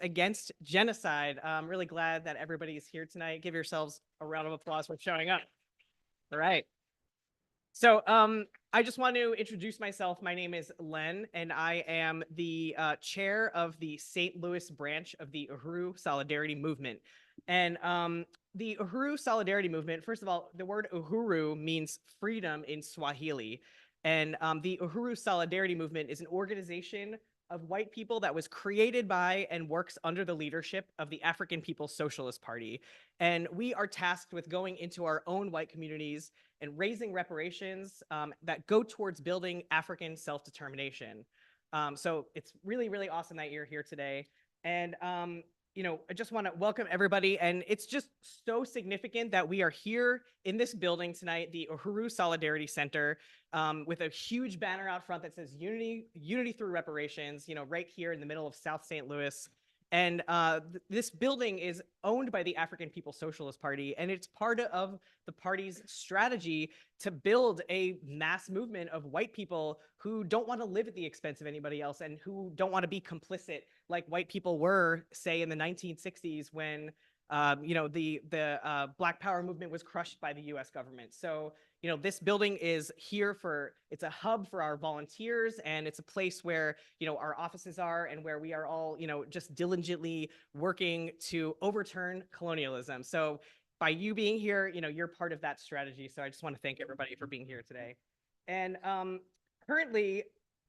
against genocide. I'm really glad that everybody is here tonight. Give yourselves a round of applause for showing up. All right. So I just want to introduce myself. My name is Len, and I am the chair of the St. Louis branch of the Uhuru Solidarity Movement. And the Uhuru Solidarity Movement, first of all, the word Uhuru means freedom in Swahili. And the Uhuru Solidarity Movement is an organization of white people that was created by and works under the leadership of the African People's Socialist Party. And we are tasked with going into our own white communities and raising reparations that go towards building African self-determination. So it's really, really awesome that you're here today. And I just want to welcome everybody. And it's just so significant that we are here in this building tonight, the Uhuru Solidarity Center, with a huge banner out front that says unity through reparations, right here in the middle of South St. Louis. And this building is owned by the African People's Socialist Party, and it's part of the party's strategy to build a mass movement of white people who don't want to live at the expense of anybody else and who don't want to be complicit like white people were, say, in the 1960s when the Black Power movement was crushed by the U.S. government. So this building is here it's a hub for our volunteers, and it's a place where, our offices are and where we are all, just diligently working to overturn colonialism. So by you being here, you're part of that strategy. So I just want to thank everybody for being here today. And currently,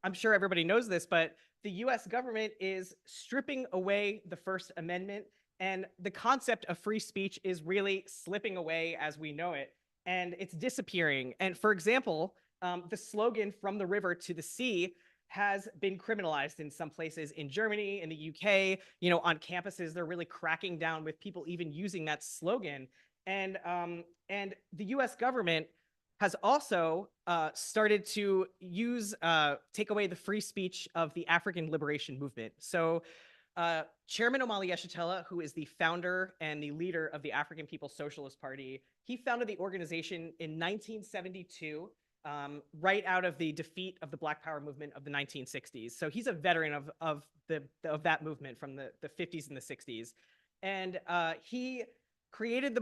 I'm sure everybody knows this, but the US government is stripping away the First Amendment, and the concept of free speech is really slipping away as we know it. And it's disappearing. And for example, the slogan "from the river to the sea" has been criminalized in some places in Germany, in the UK, on campuses. They're really cracking down with people even using that slogan. And the US government has also started to take away the free speech of the African liberation movement. So Chairman Omali Yeshitela, who is the founder and the leader of the African People's Socialist Party, he founded the organization in 1972, right out of the defeat of the Black Power movement of the 1960s. So he's a veteran of that movement from the 50s and the 60s, and he created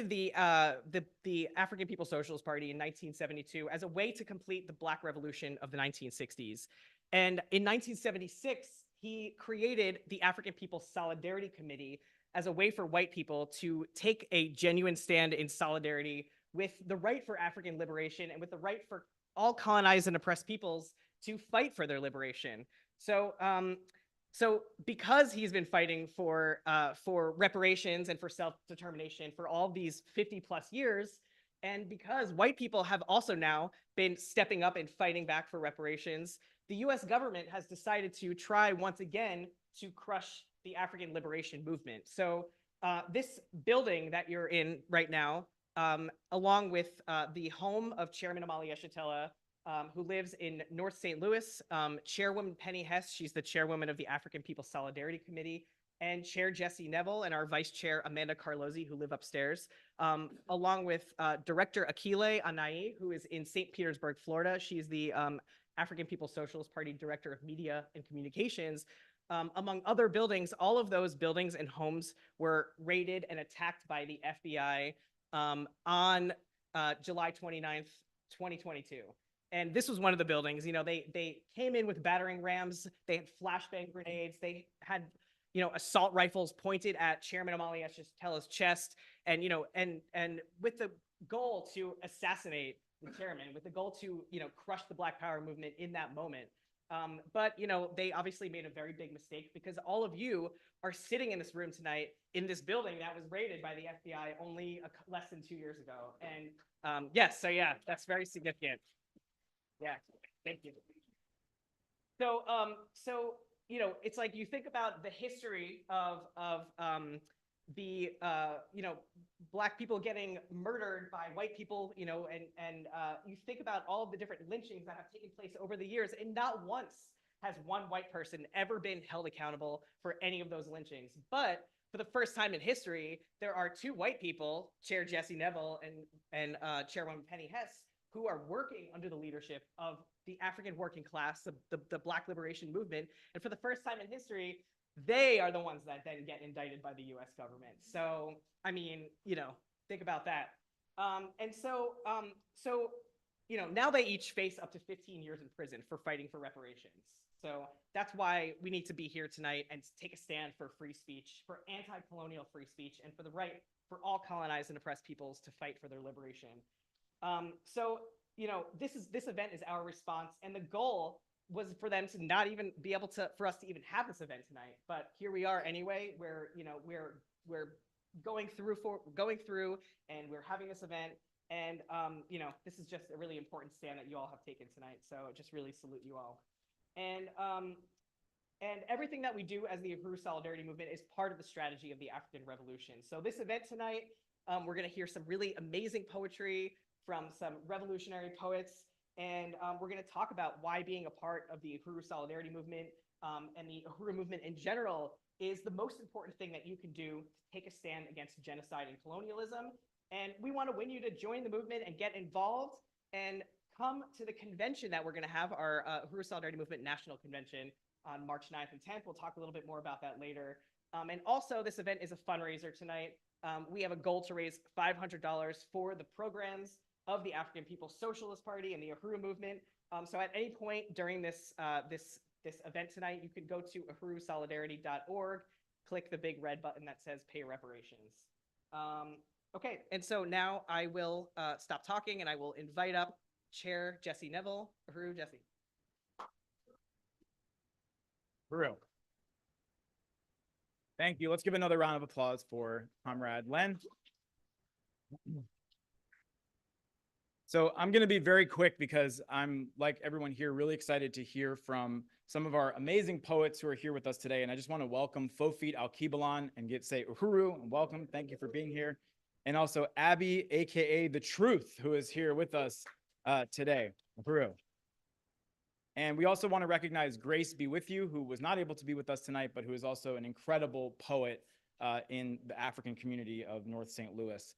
the African People's Socialist Party in 1972 as a way to complete the Black Revolution of the 1960s. And in 1976, he created the African People's Solidarity Committee as a way for white people to take a genuine stand in solidarity with the right for African liberation and with the right for all colonized and oppressed peoples to fight for their liberation. So because he's been fighting for reparations and for self-determination for all these 50 plus years, and because white people have also now been stepping up and fighting back for reparations, the US government has decided to try once again to crush the African liberation movement. So this building that you're in right now, along with the home of Chairman Omali Yeshitela, who lives in North St. Louis, Chairwoman Penny Hess, she's the chairwoman of the African People's Solidarity Committee, and Chair Jesse Neville and our Vice Chair Amanda Carlozzi, who live upstairs, along with Director Akile Anai, who is in St. Petersburg, Florida. She's the African People's Socialist Party Director of Media and Communications. Among other buildings, all of those buildings and homes were raided and attacked by the FBI on July 29th, 2022. And this was one of the buildings. They came in with battering rams. They had flashbang grenades. They had, assault rifles pointed at Chairman Omali Yeshitela's chest, and with the goal to assassinate the chairman, with the goal to, crush the Black Power movement in that moment. But they obviously made a very big mistake, because all of you are sitting in this room tonight in this building that was raided by the FBI only less than 2 years ago. And yes, so yeah, that's very significant. Yeah, thank you. So, it's like you think about the history of the Black people getting murdered by white people, and you think about all of the different lynchings that have taken place over the years, and not once has one white person ever been held accountable for any of those lynchings. But for the first time in history, there are two white people, Chair Jesse Neville and Chairwoman Penny Hess, who are working under the leadership of the African working class, the Black liberation movement. And for the first time in history, they are the ones that then get indicted by the US government. So, I mean, think about that. Now they each face up to 15 years in prison for fighting for reparations. So that's why we need to be here tonight and take a stand for free speech, for anti-colonial free speech, and for the right for all colonized and oppressed peoples to fight for their liberation. This event is our response, and the goal was for them to not even be able to, for us to even have this event tonight. But here we are anyway, where we're going through, and we're having this event. And this is just a really important stand that you all have taken tonight. So just really salute you all. And everything that we do as the Uhuru Solidarity Movement is part of the strategy of the African Revolution. So this event tonight, we're going to hear some really amazing poetry from some revolutionary poets. And we're going to talk about why being a part of the Uhuru Solidarity Movement and the Uhuru movement in general is the most important thing that you can do to take a stand against genocide and colonialism. And we want to win you to join the movement and get involved and come to the convention that we're going to have, our Uhuru Solidarity Movement National Convention on March 9th and 10th. We'll talk a little bit more about that later. And also, this event is a fundraiser tonight. We have a goal to raise $500 for the programs of the African People's Socialist Party and the Uhuru movement. So at any point during this event tonight, you can go to uhurusolidarity.org, click the big red button that says Pay Reparations. Okay, and so now I will stop talking and I will invite up Chair Jesse Neville. Uhuru, Jesse. Uhuru. Thank you. Let's give another round of applause for Comrade Len. So I'm going to be very quick because I'm, like everyone here, really excited to hear from some of our amazing poets who are here with us today. And I just want to welcome FoFeet Alkebulan and say Uhuru and welcome. Thank you for being here. And also Abby, AKA The Truth, who is here with us today. Uhuru. And we also want to recognize GraceBWithU, who was not able to be with us tonight, but who is also an incredible poet in the African community of North St. Louis.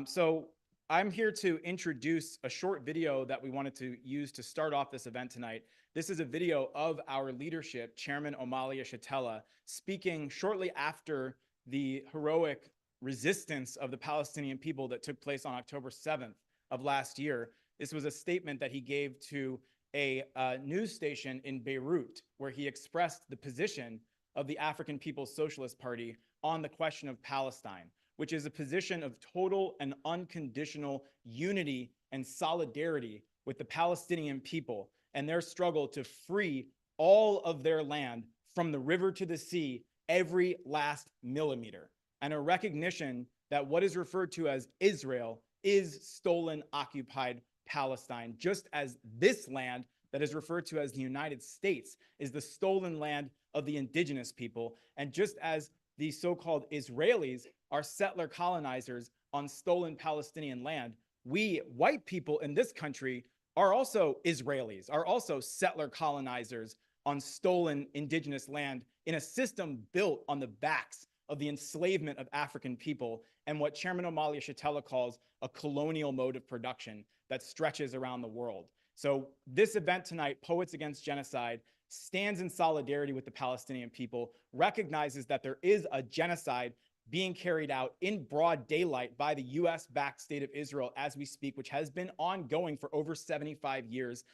So I'm here to introduce a short video that we wanted to use to start off this event tonight. This is a video of our leadership, Chairman Omali Yeshitela, speaking shortly after the heroic resistance of the Palestinian people that took place on October 7th of last year. This was a statement that he gave to a news station in Beirut, where he expressed the position of the African People's Socialist Party on the question of Palestine, which is a position of total and unconditional unity and solidarity with the Palestinian people and their struggle to free all of their land from the river to the sea, every last millimeter, and a recognition that what is referred to as Israel is stolen, occupied Palestine, just as this land that is referred to as the United States is the stolen land of the indigenous people, and just as the so-called Israelis are settler colonizers on stolen Palestinian land, we white people in this country are also Israelis, are also settler colonizers on stolen indigenous land in a system built on the backs of the enslavement of African people and what Chairman Omali Yeshitela calls a colonial mode of production that stretches around the world. So this event tonight, Poets Against Genocide, stands in solidarity with the Palestinian people, recognizes that there is a genocide being carried out in broad daylight by the US-backed state of Israel as we speak, which has been ongoing for over 75 years,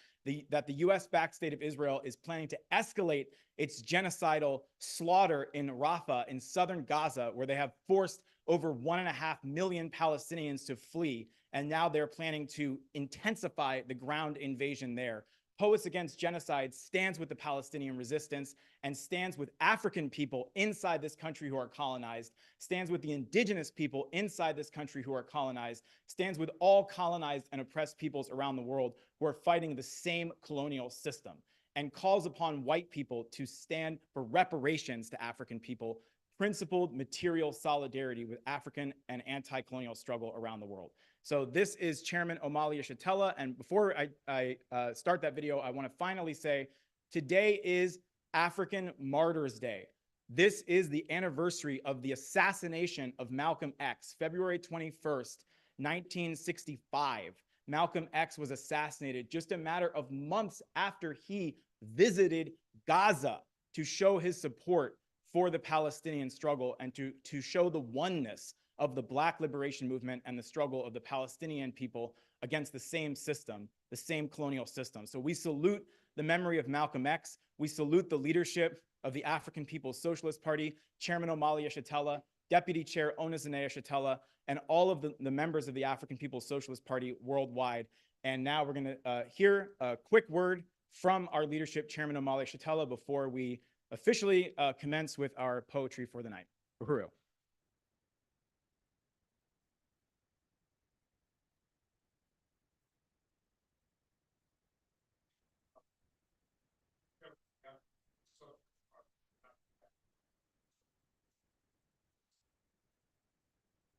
that the US-backed state of Israel is planning to escalate its genocidal slaughter in Rafah in southern Gaza, where they have forced over 1.5 million Palestinians to flee, and now they're planning to intensify the ground invasion there. Poets Against Genocide stands with the Palestinian resistance and stands with African people inside this country who are colonized, stands with the indigenous people inside this country who are colonized, stands with all colonized and oppressed peoples around the world who are fighting the same colonial system, and calls upon white people to stand for reparations to African people, principled material solidarity with African and anti-colonial struggle around the world. So this is Chairman Omali Yeshitela, and before I start that video, I want to finally say today is African Martyrs Day. This is the anniversary of the assassination of Malcolm X, February 21st, 1965. Malcolm X was assassinated just a matter of months after he visited Gaza to show his support for the Palestinian struggle and to show the oneness of the Black liberation movement and the struggle of the Palestinian people against the same system, the same colonial system. So we salute the memory of Malcolm X. We salute the leadership of the African People's Socialist Party, Chairman Omali Yeshitela, Deputy Chair Onizane Yeshitela, and all of the members of the African People's Socialist Party worldwide. And now we're going to hear a quick word from our leadership, Chairman Omali Yeshitela, before we officially commence with our poetry for the night. Uhuru.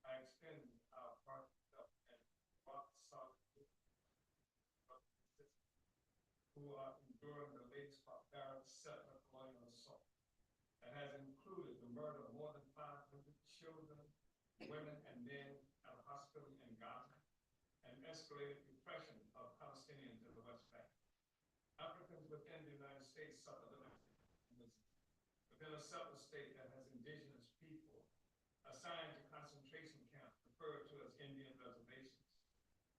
I extend our heartfelt and rock-solid who are enduring the latest barbaric settler colonial assault that has included the murder of more than 500 children, women, and men at a hospital in Gaza and escalated repression of Palestinians in the West Bank. Africans within the United States suffer the within a settler state that has indigenous people assigned to concentration camps referred to as Indian reservations.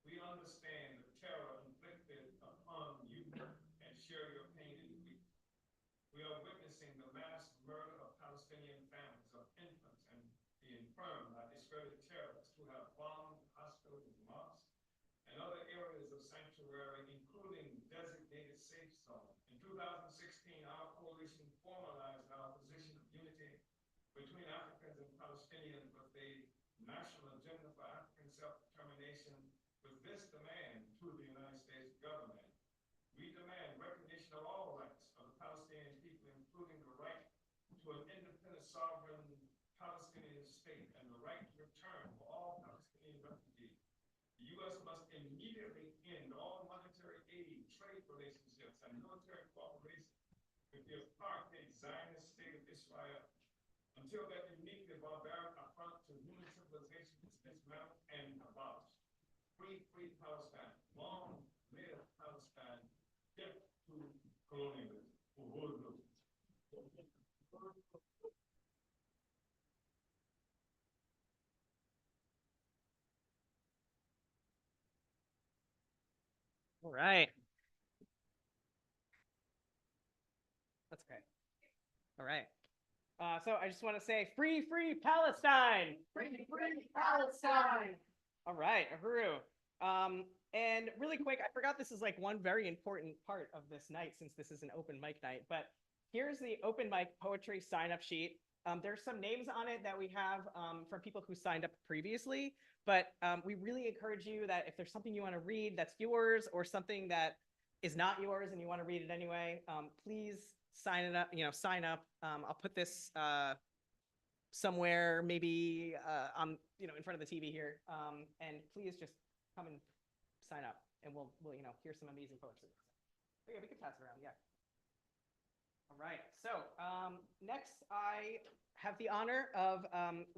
We understand the terror inflicted upon you and share your pain and grief. We are witnessing the mass murder of Palestinian families, of infants and the infirm by discredited terrorists who have bombed hospitals, mosques, and other areas of sanctuary, including designated safe zones. In 2016, our coalition formalized our position of unity between Africans and Palestinians with a national agenda for African self-determination with this demand to the United States government. We demand recognition of all rights of the Palestinian people, including the right to an independent, sovereign Palestinian state and the right to return for all Palestinian refugees. The U.S. must immediately end all monetary aid, trade relationships, and military cooperation with the apartheid Zionist state of Israel until that uniquely barbaric affront to human civilization is dismantled and abolished. Free, free Palestine. Long live Palestine. Death to colonialism. Uhuru. All right. That's okay. All right. So I just want to say, free, free Palestine! Free, free Palestine! All right, Uhuru. And really quick, I forgot this is like one very important part of this night since this is an open mic night, but here's the open mic poetry sign-up sheet. There's some names on it that we have from people who signed up previously, but we really encourage you that if there's something you want to read that's yours or something that is not yours and you want to read it anyway, please sign it up, sign up. I'll put this somewhere, maybe on, in front of the TV here. And please just come and sign up and we'll hear some amazing poetry. Okay, we can pass it around, yeah. All right, so next I have the honor of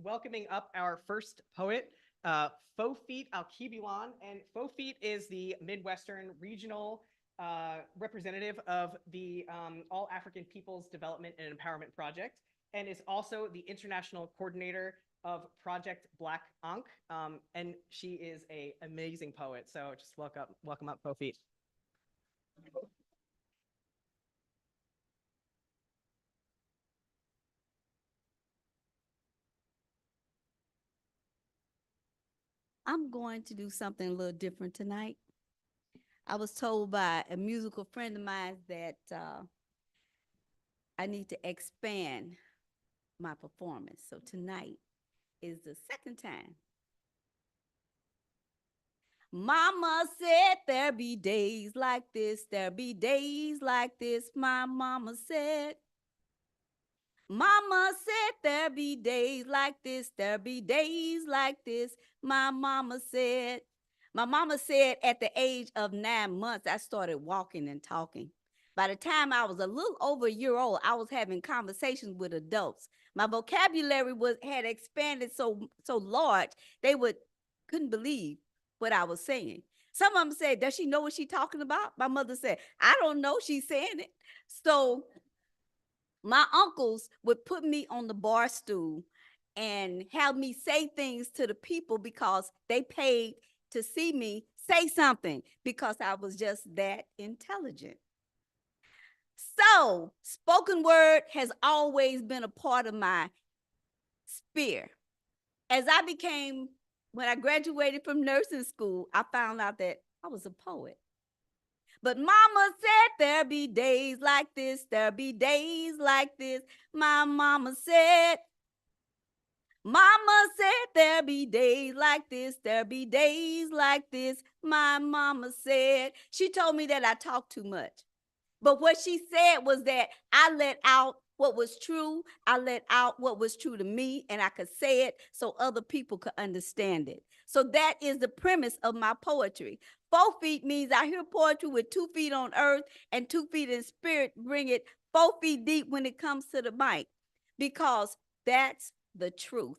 welcoming up our first poet, FoFeet Alkebulan. And FoFeet is the Midwestern regional representative of the All African Peoples Development and Empowerment Project, and is also the international coordinator of Project Black Ankh. And she is an amazing poet. So just welcome up, FoFeet. I'm going to do something a little different tonight. I was told by a musical friend of mine that I need to expand my performance. So tonight is the second time. Mama said there be days like this, there be days like this, my mama said. Mama said there be days like this, there be days like this, my mama said. My mama said at the age of 9 months, I started walking and talking. By the time I was a little over a year old, I was having conversations with adults. My vocabulary had expanded so large, they couldn't believe what I was saying. Some of them said, does she know what she's talking about? My mother said, I don't know, she's saying it. So My uncles would put me on the bar stool and have me say things to the people because they paid to see me say something because I was just that intelligent. So, spoken word has always been a part of my sphere. When I graduated from nursing school, I found out that I was a poet. But mama said there'll be days like this, there'll be days like this. My mama said there'll be days like this, there'll be days like this. My mama said, she told me that I talk too much. But what she said was that I let out what was true. I let out what was true to me, and I could say it so other people could understand it. So that is the premise of my poetry. 4 feet means I hear poetry with 2 feet on earth and 2 feet in spirit, bring it 4 feet deep when it comes to the mic, because that's the truth.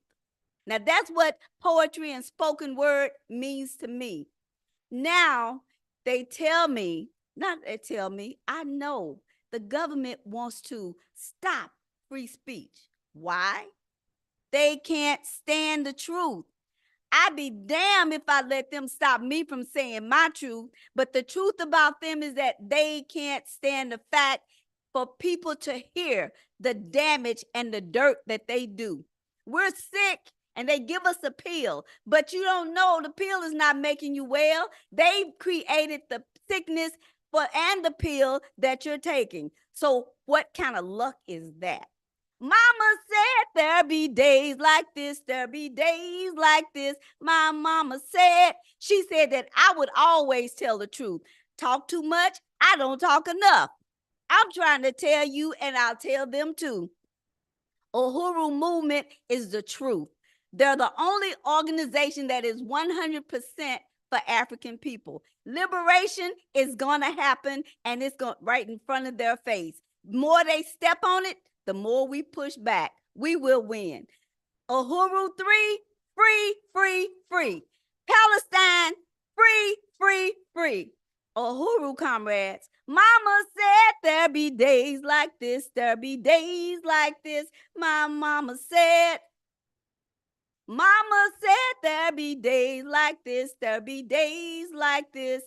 Now, that's what poetry and spoken word means to me. Now, I know the government wants to stop free speech. Why? They can't stand the truth. I'd be damned if I let them stop me from saying my truth. But the truth about them is that they can't stand the fact for people to hear the damage and the dirt that they do. We're sick and they give us a pill, but you don't know the pill is not making you well. They've created the sickness and the pill that you're taking. So what kind of luck is that? Mama said there'll be days like this, there'll be days like this. My mama said, she said that I would always tell the truth. Talk too much, I don't talk enough. I'm trying to tell you, and I'll tell them too. Uhuru movement is the truth. They're the only organization that is 100% for African people. Liberation is going to happen, and it's going right in front of their face. The more they step on it, the more we push back. We will win. Uhuru 3, free, free, free. Palestine, free, free, free. Uhuru, comrades. Mama said there'll be days like this, there'll be days like this. My mama said there'll be days like this, there'll be days like this.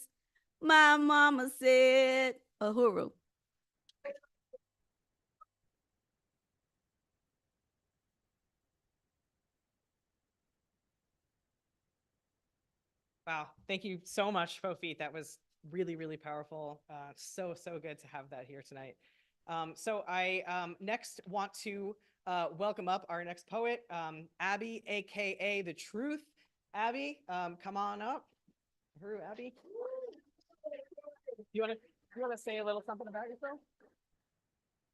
My mama said, Uhuru. Wow. Thank you so much, FoFeet. That was really, really powerful. So good to have that here tonight. So I next want to welcome up our next poet, Abby, AKA The Truth. Abby, come on up. Uhuru, Abby. You want to say a little something about yourself?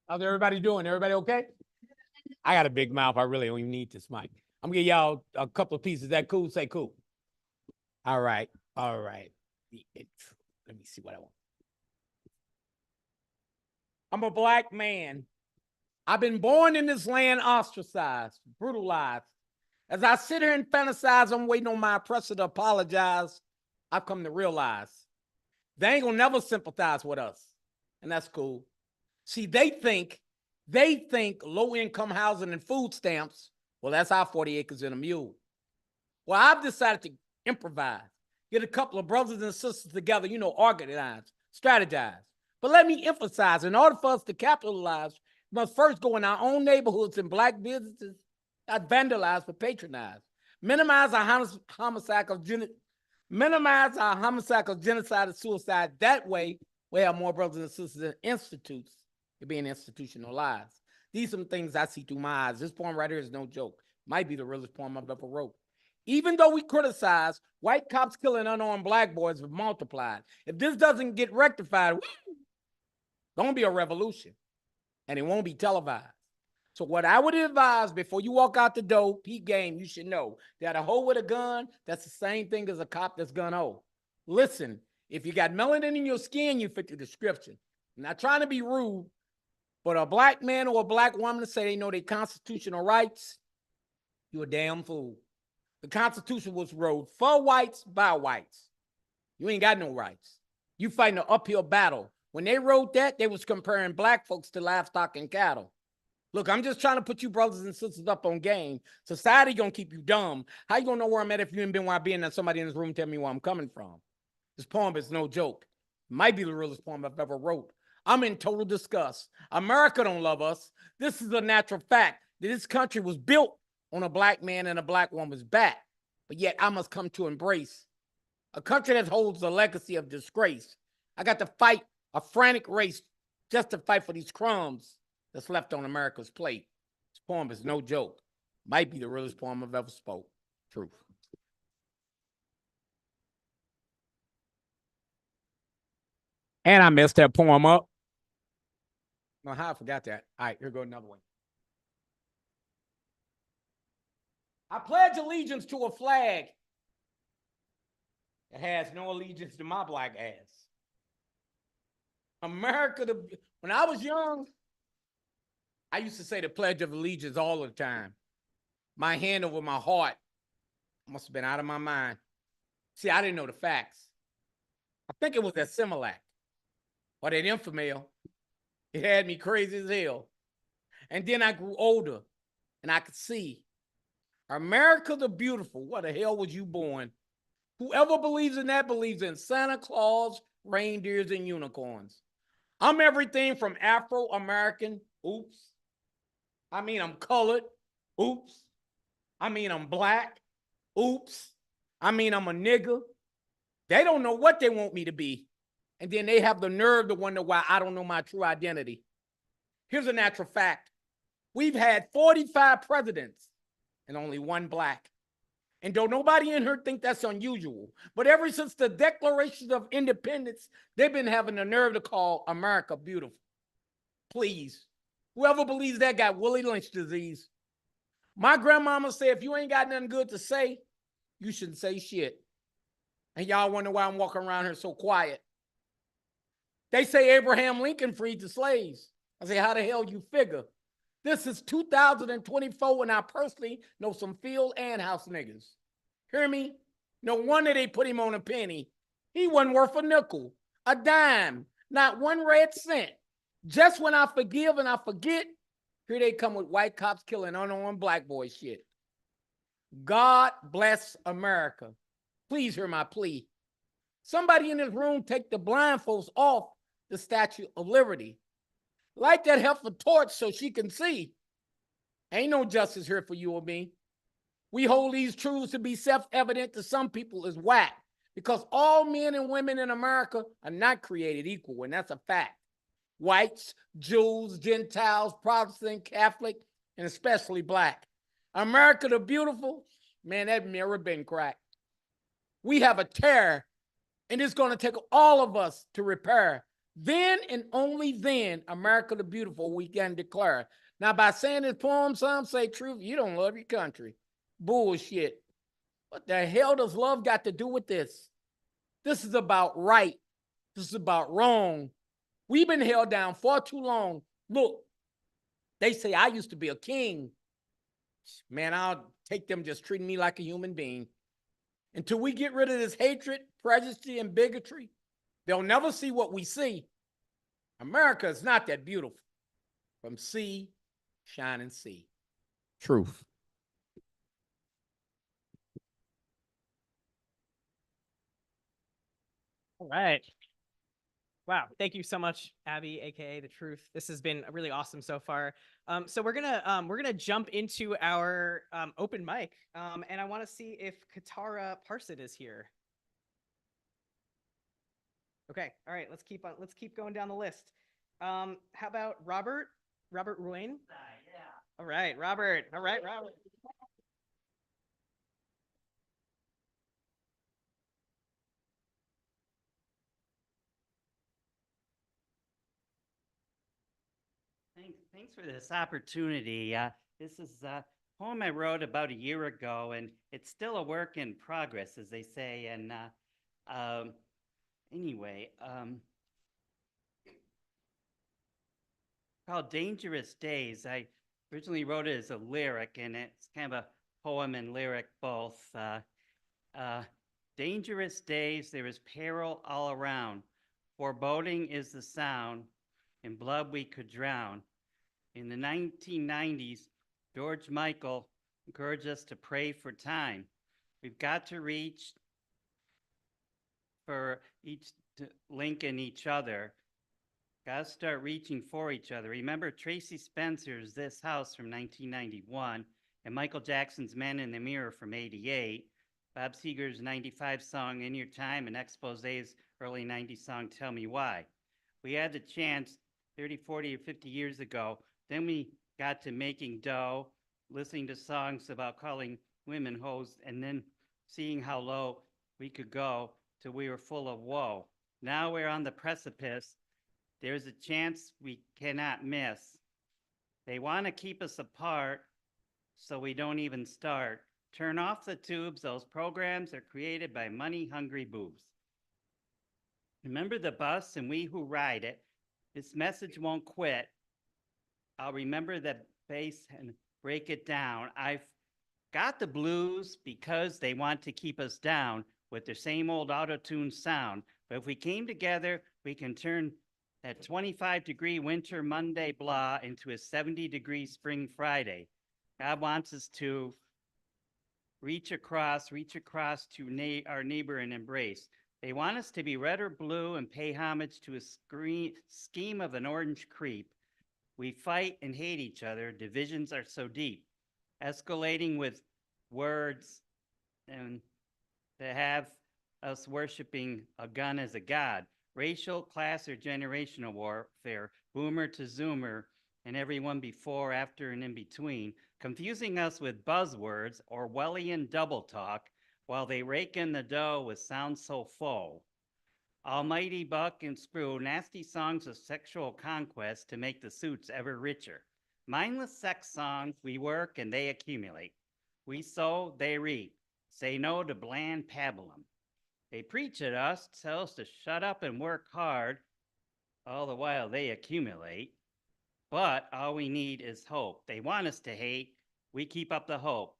How's everybody doing? Everybody okay? I got a big mouth. I really don't even need this mic. I'm gonna give y'all a couple of pieces. That cool? Say cool. All right. All right. Let me see what I want. I'm a black man. I've been born in this land ostracized, brutalized. As I sit here and fantasize, I'm waiting on my oppressor to apologize. I've come to realize they ain't gonna never sympathize with us. And that's cool. See, they think low-income housing and food stamps, well, that's our 40 acres and a mule. Well, I've decided to improvise, get a couple of brothers and sisters together, organize, strategize. But let me emphasize, in order for us to capitalize, we must first go in our own neighborhoods and black businesses, not vandalize but patronize. Minimize our homicidal genocide and suicide. That way, we have more brothers and sisters in institutes. You're being institutionalized. These are some things I see through my eyes. This poem right here is no joke. Might be the realest poem I've ever wrote. Even though we criticize, white cops killing unarmed black boys have multiplied. If this doesn't get rectified, gonna be a revolution, and it won't be televised. So what I would advise before you walk out the door, peep game, you should know that a hoe with a gun, that's the same thing as a cop that's gun-ho. Listen, if you got melanin in your skin, you fit the description. I'm not trying to be rude, but a black man or a black woman to say they know their constitutional rights, you're a damn fool. The Constitution was wrote for whites by whites. You ain't got no rights. You fighting an uphill battle. When they wrote that, they was comparing black folks to livestock and cattle. Look, I'm just trying to put you brothers and sisters up on game. Society gonna keep you dumb. How you gonna know where I'm at if you ain't been where I been and somebody in this room tell me where I'm coming from? This poem is no joke. Might be the realest poem I've ever wrote. I'm in total disgust. America don't love us. This is a natural fact that this country was built on a black man and a black woman's back. But yet I must come to embrace a country that holds a legacy of disgrace. I got to fight a frantic race just to fight for these crumbs that's left on America's plate. This poem is no joke. Might be the realest poem I've ever spoke. Truth. And I messed that poem up. No, how I forgot that. All right, here goes another one. I pledge allegiance to a flag that has no allegiance to my black ass. America, when I was young, I used to say the Pledge of Allegiance all the time. My hand over my heart. I must have been out of my mind. See, I didn't know the facts. I think it was that Similac or that Infamil. It had me crazy as hell. And then I grew older and I could see America the Beautiful. What the hell was you born? Whoever believes in that believes in Santa Claus, reindeers, and unicorns. I'm everything from Afro-American, oops. I mean, I'm colored, oops. I mean, I'm black, oops. I mean, I'm a nigger. They don't know what they want me to be. And then they have the nerve to wonder why I don't know my true identity. Here's a natural fact. We've had 45 presidents and only one black. And don't nobody in here think that's unusual. But ever since the Declaration of Independence, they've been having the nerve to call America beautiful. Please, whoever believes that got Willie Lynch disease. My grandmama said, if you ain't got nothing good to say, you shouldn't say shit. And y'all wonder why I'm walking around here so quiet. They say Abraham Lincoln freed the slaves. I say, how the hell you figure? This is 2024 and I personally know some field and house niggas. Hear me? No wonder they put him on a penny. He wasn't worth a nickel, a dime, not one red cent. Just when I forgive and I forget, here they come with white cops killing unarmed black boy shit. God bless America. Please hear my plea. Somebody in this room take the blindfolds off the Statue of Liberty. Light that helpful torch so she can see. Ain't no justice here for you or me. We hold these truths to be self-evident to some people as whack because all men and women in America are not created equal, and that's a fact. Whites, Jews, Gentiles, Protestant, Catholic, and especially black. America the Beautiful, man, that mirror been cracked. We have a terror, and it's going to take all of us to repair. Then and only then, America the Beautiful, we can declare. Now, by saying this poem, some say, truth, you don't love your country. Bullshit. What the hell does love got to do with this? This is about right. This is about wrong. We've been held down far too long. Look, they say I used to be a king. Man, I'll take them just treating me like a human being. Until we get rid of this hatred, prejudice, and bigotry, they'll never see what we see. America is not that beautiful. From sea, shining sea. Truth. All right. Wow. Thank you so much, Abby, aka The Truth. This has been really awesome so far. So we're gonna jump into our open mic, and I want to see if Katara Parsit is here. Okay. All right. Let's keep going down the list. How about Robert Ruane? Yeah. All right, Robert. All right, Robert. Thanks for this opportunity. This is a poem I wrote about a year ago, and it's still a work in progress, as they say. And anyway, called Dangerous Days. I originally wrote it as a lyric, and it's kind of a poem and lyric both. Dangerous days, there is peril all around. Foreboding is the sound. In blood we could drown. In the 1990s, George Michael encouraged us to pray for time. We've got to reach for each to link in each other. Got to start reaching for each other. Remember Tracy Spencer's This House from 1991 and Michael Jackson's Men in the Mirror from 88, Bob Seger's 95 song In Your Time, and Exposé's early 90s song Tell Me Why. We had the chance 30, 40, or 50 years ago. Then we got to making dough, listening to songs about calling women hoes, and then seeing how low we could go till we were full of woe. Now we're on the precipice. There's a chance we cannot miss. They want to keep us apart, so we don't even start. Turn off the tubes. Those programs are created by money-hungry boobs. Remember the bus and we who ride it. This message won't quit. I'll remember the bass and break it down. I've got the blues because they want to keep us down with their same old auto-tune sound. But if we came together, we can turn that 25-degree winter Monday blah into a 70-degree spring Friday. God wants us to reach across to our neighbor and embrace. They want us to be red or blue and pay homage to a scheme of an orange creep. We fight and hate each other. Divisions are so deep, escalating with words and to have us worshiping a gun as a god. Racial, class, or generational warfare, boomer to zoomer, and everyone before, after, and in between, confusing us with buzzwords, Orwellian double talk, while they rake in the dough with sounds so full. Almighty buck and screw, nasty songs of sexual conquest to make the suits ever richer. Mindless sex songs, we work and they accumulate. We sow, they reap. Say no to bland pablum. They preach at us, tell us to shut up and work hard, all the while they accumulate. But all we need is hope. They want us to hate, we keep up the hope.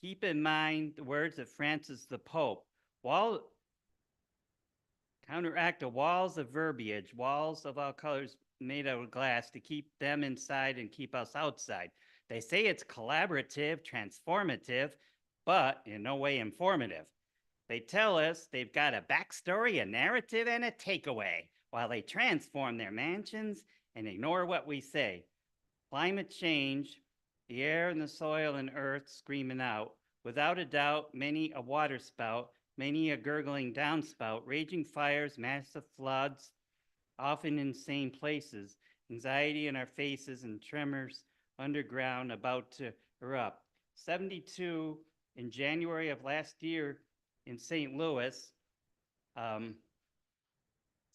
Keep in mind the words of Francis the Pope. Counteract the walls of verbiage, walls of all colors made out of glass to keep them inside and keep us outside. They say it's collaborative, transformative, but in no way informative. They tell us they've got a backstory, a narrative, and a takeaway, while they transform their mansions and ignore what we say. Climate change, the air and the soil and earth screaming out. Without a doubt, many a waterspout, many a gurgling downspout, raging fires, massive floods, often in same places, anxiety in our faces and tremors underground about to erupt. 72 in January of last year in St. Louis,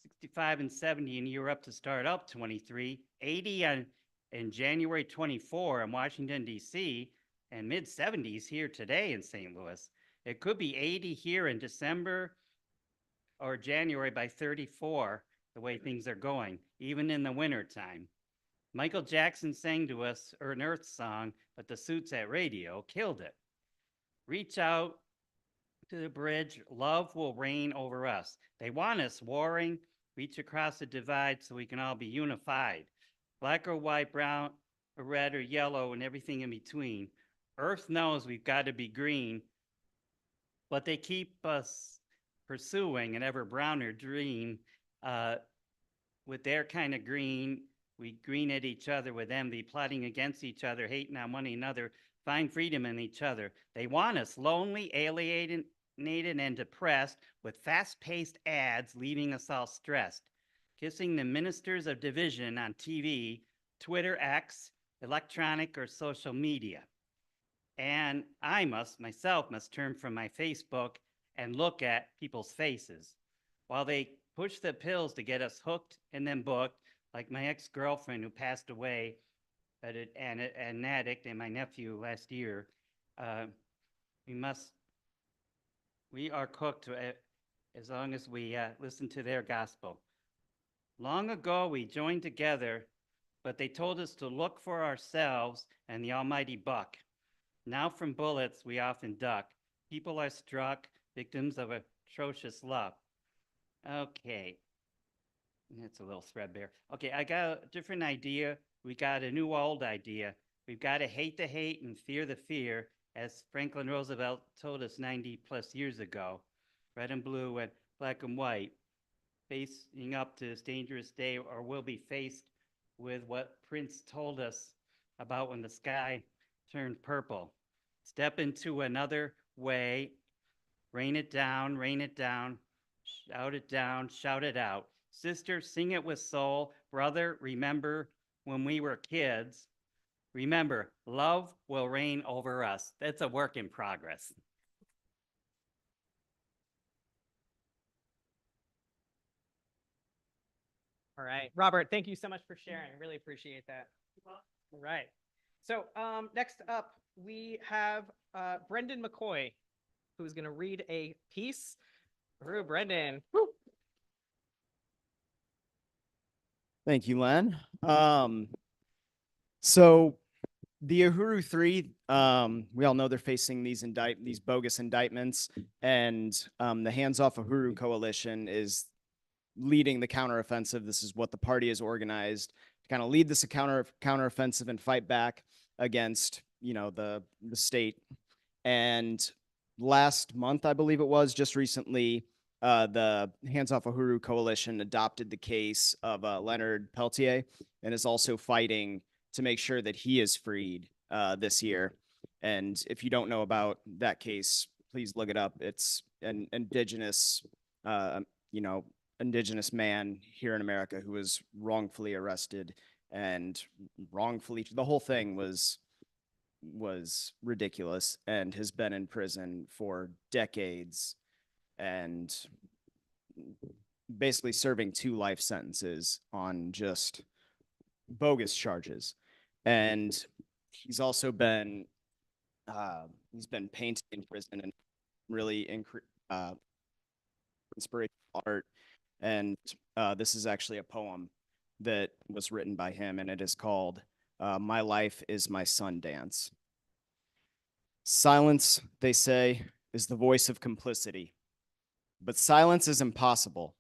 65 and 70 in Europe to start up 23, 80 in January 24 in Washington, D.C., and mid-70s here today in St. Louis. It could be 80 here in December or January by 34, the way things are going, even in the wintertime. Michael Jackson sang to us an Earth song, but the suits at radio killed it. Reach out to the bridge, love will reign over us. They want us warring, reach across the divide so we can all be unified. Black or white, brown or red or yellow, and everything in between. Earth knows we've got to be green, but they keep us pursuing an ever browner dream. With their kind of green, we green at each other with envy, plotting against each other, hating on one another, find freedom in each other. They want us lonely, alienated, and depressed with fast-paced ads leaving us all stressed. Kissing the ministers of division on TV, Twitter, X, electronic, or social media. And I myself must turn from my Facebook and look at people's faces. While they push the pills to get us hooked and then booked, like my ex-girlfriend who passed away at an addict and my nephew last year, we are cooked as long as we listen to their gospel. Long ago, we joined together, but they told us to look for ourselves and the almighty buck. Now from bullets, we often duck. People are struck, victims of atrocious love. Okay. It's a little threadbare. Okay, I got a different idea. We got a new old idea. We've got to hate the hate and fear the fear, as Franklin Roosevelt told us 90 plus years ago. Red and blue and black and white, facing up to this dangerous day, or we'll be faced with what Prince told us about when the sky turned purple. Step into another way, rain it down, shout it out. Sister, sing it with soul. Brother, remember when we were kids. Remember, love will reign over us. That's a work in progress. All right, Robert, thank you so much for sharing. I really appreciate that. All right. So next up, we have Brendan McCoy, who's going to read a piece. Through Brendan. Woo. Thank you, Len. So the Uhuru 3, we all know they're facing these bogus indictments, and the Hands Off Uhuru coalition is leading the counteroffensive. This is what the party has organized to kind of lead this counteroffensive and fight back against, the state. And last month, I believe it was, just recently, the Hands Off Uhuru coalition adopted the case of Leonard Peltier and is also fighting to make sure that he is freed this year. And if you don't know about that case, please look it up. It's an indigenous man here in America who was wrongfully arrested, and the whole thing was ridiculous, and has been in prison for decades and basically serving 2 life sentences on just bogus charges. And he's also been painted in prison and really inspirational art. And this is actually a poem that was written by him, and it is called My Life is My Sundance. Silence, they say, is the voice of complicity. But silence is impossible.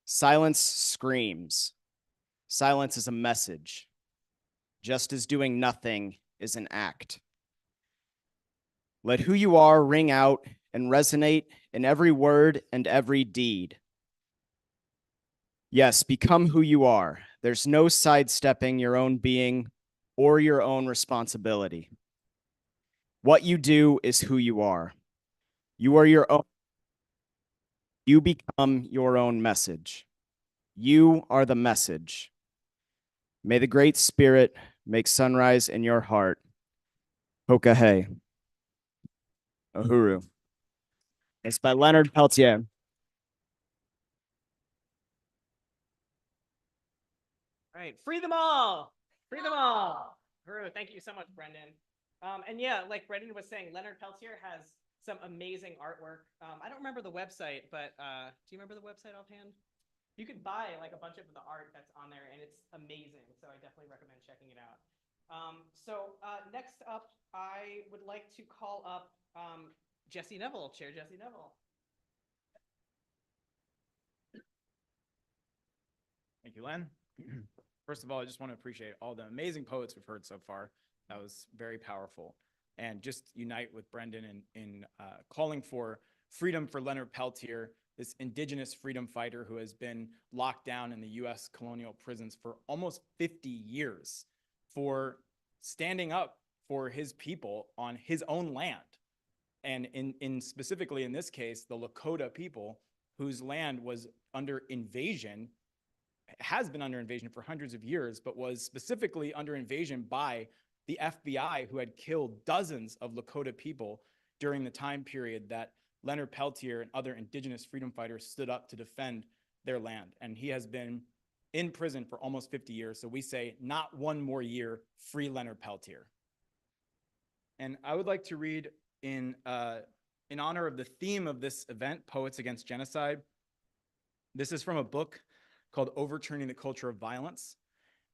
Silence screams. Silence is a message, just as doing nothing is an act. Let who you are ring out and resonate in every word and every deed. Yes, become who you are. There's no sidestepping your own being or your own responsibility. What you do is who you are. You are your own. You become your own message. You are the message. May the Great Spirit make sunrise in your heart. Hokahe. Uhuru. It's by Leonard Peltier. All right, free them all. Free them all. Drew, thank you so much, Brendan. And yeah, like Brendan was saying, Leonard Peltier has some amazing artwork. I don't remember the website, but do you remember the website offhand? You could buy like a bunch of the art that's on there, and it's amazing. So I definitely recommend checking it out. Next up, I would like to call up Jesse Neville, Chair Jesse Neville. Thank you, Len. First of all, I just want to appreciate all the amazing poets we've heard so far. That was very powerful. And just unite with Brendan in calling for freedom for Leonard Peltier, this indigenous freedom fighter who has been locked down in the US colonial prisons for almost 50 years for standing up for his people on his own land. And in specifically in this case, the Lakota people whose land was under invasion, has been under invasion for hundreds of years, but was specifically under invasion by the FBI, who had killed dozens of Lakota people during the time period that Leonard Peltier and other indigenous freedom fighters stood up to defend their land. And he has been in prison for almost 50 years. So we say, not one more year, free Leonard Peltier. And I would like to read in honor of the theme of this event, Poets Against Genocide. This is from a book called Overturning the Culture of Violence.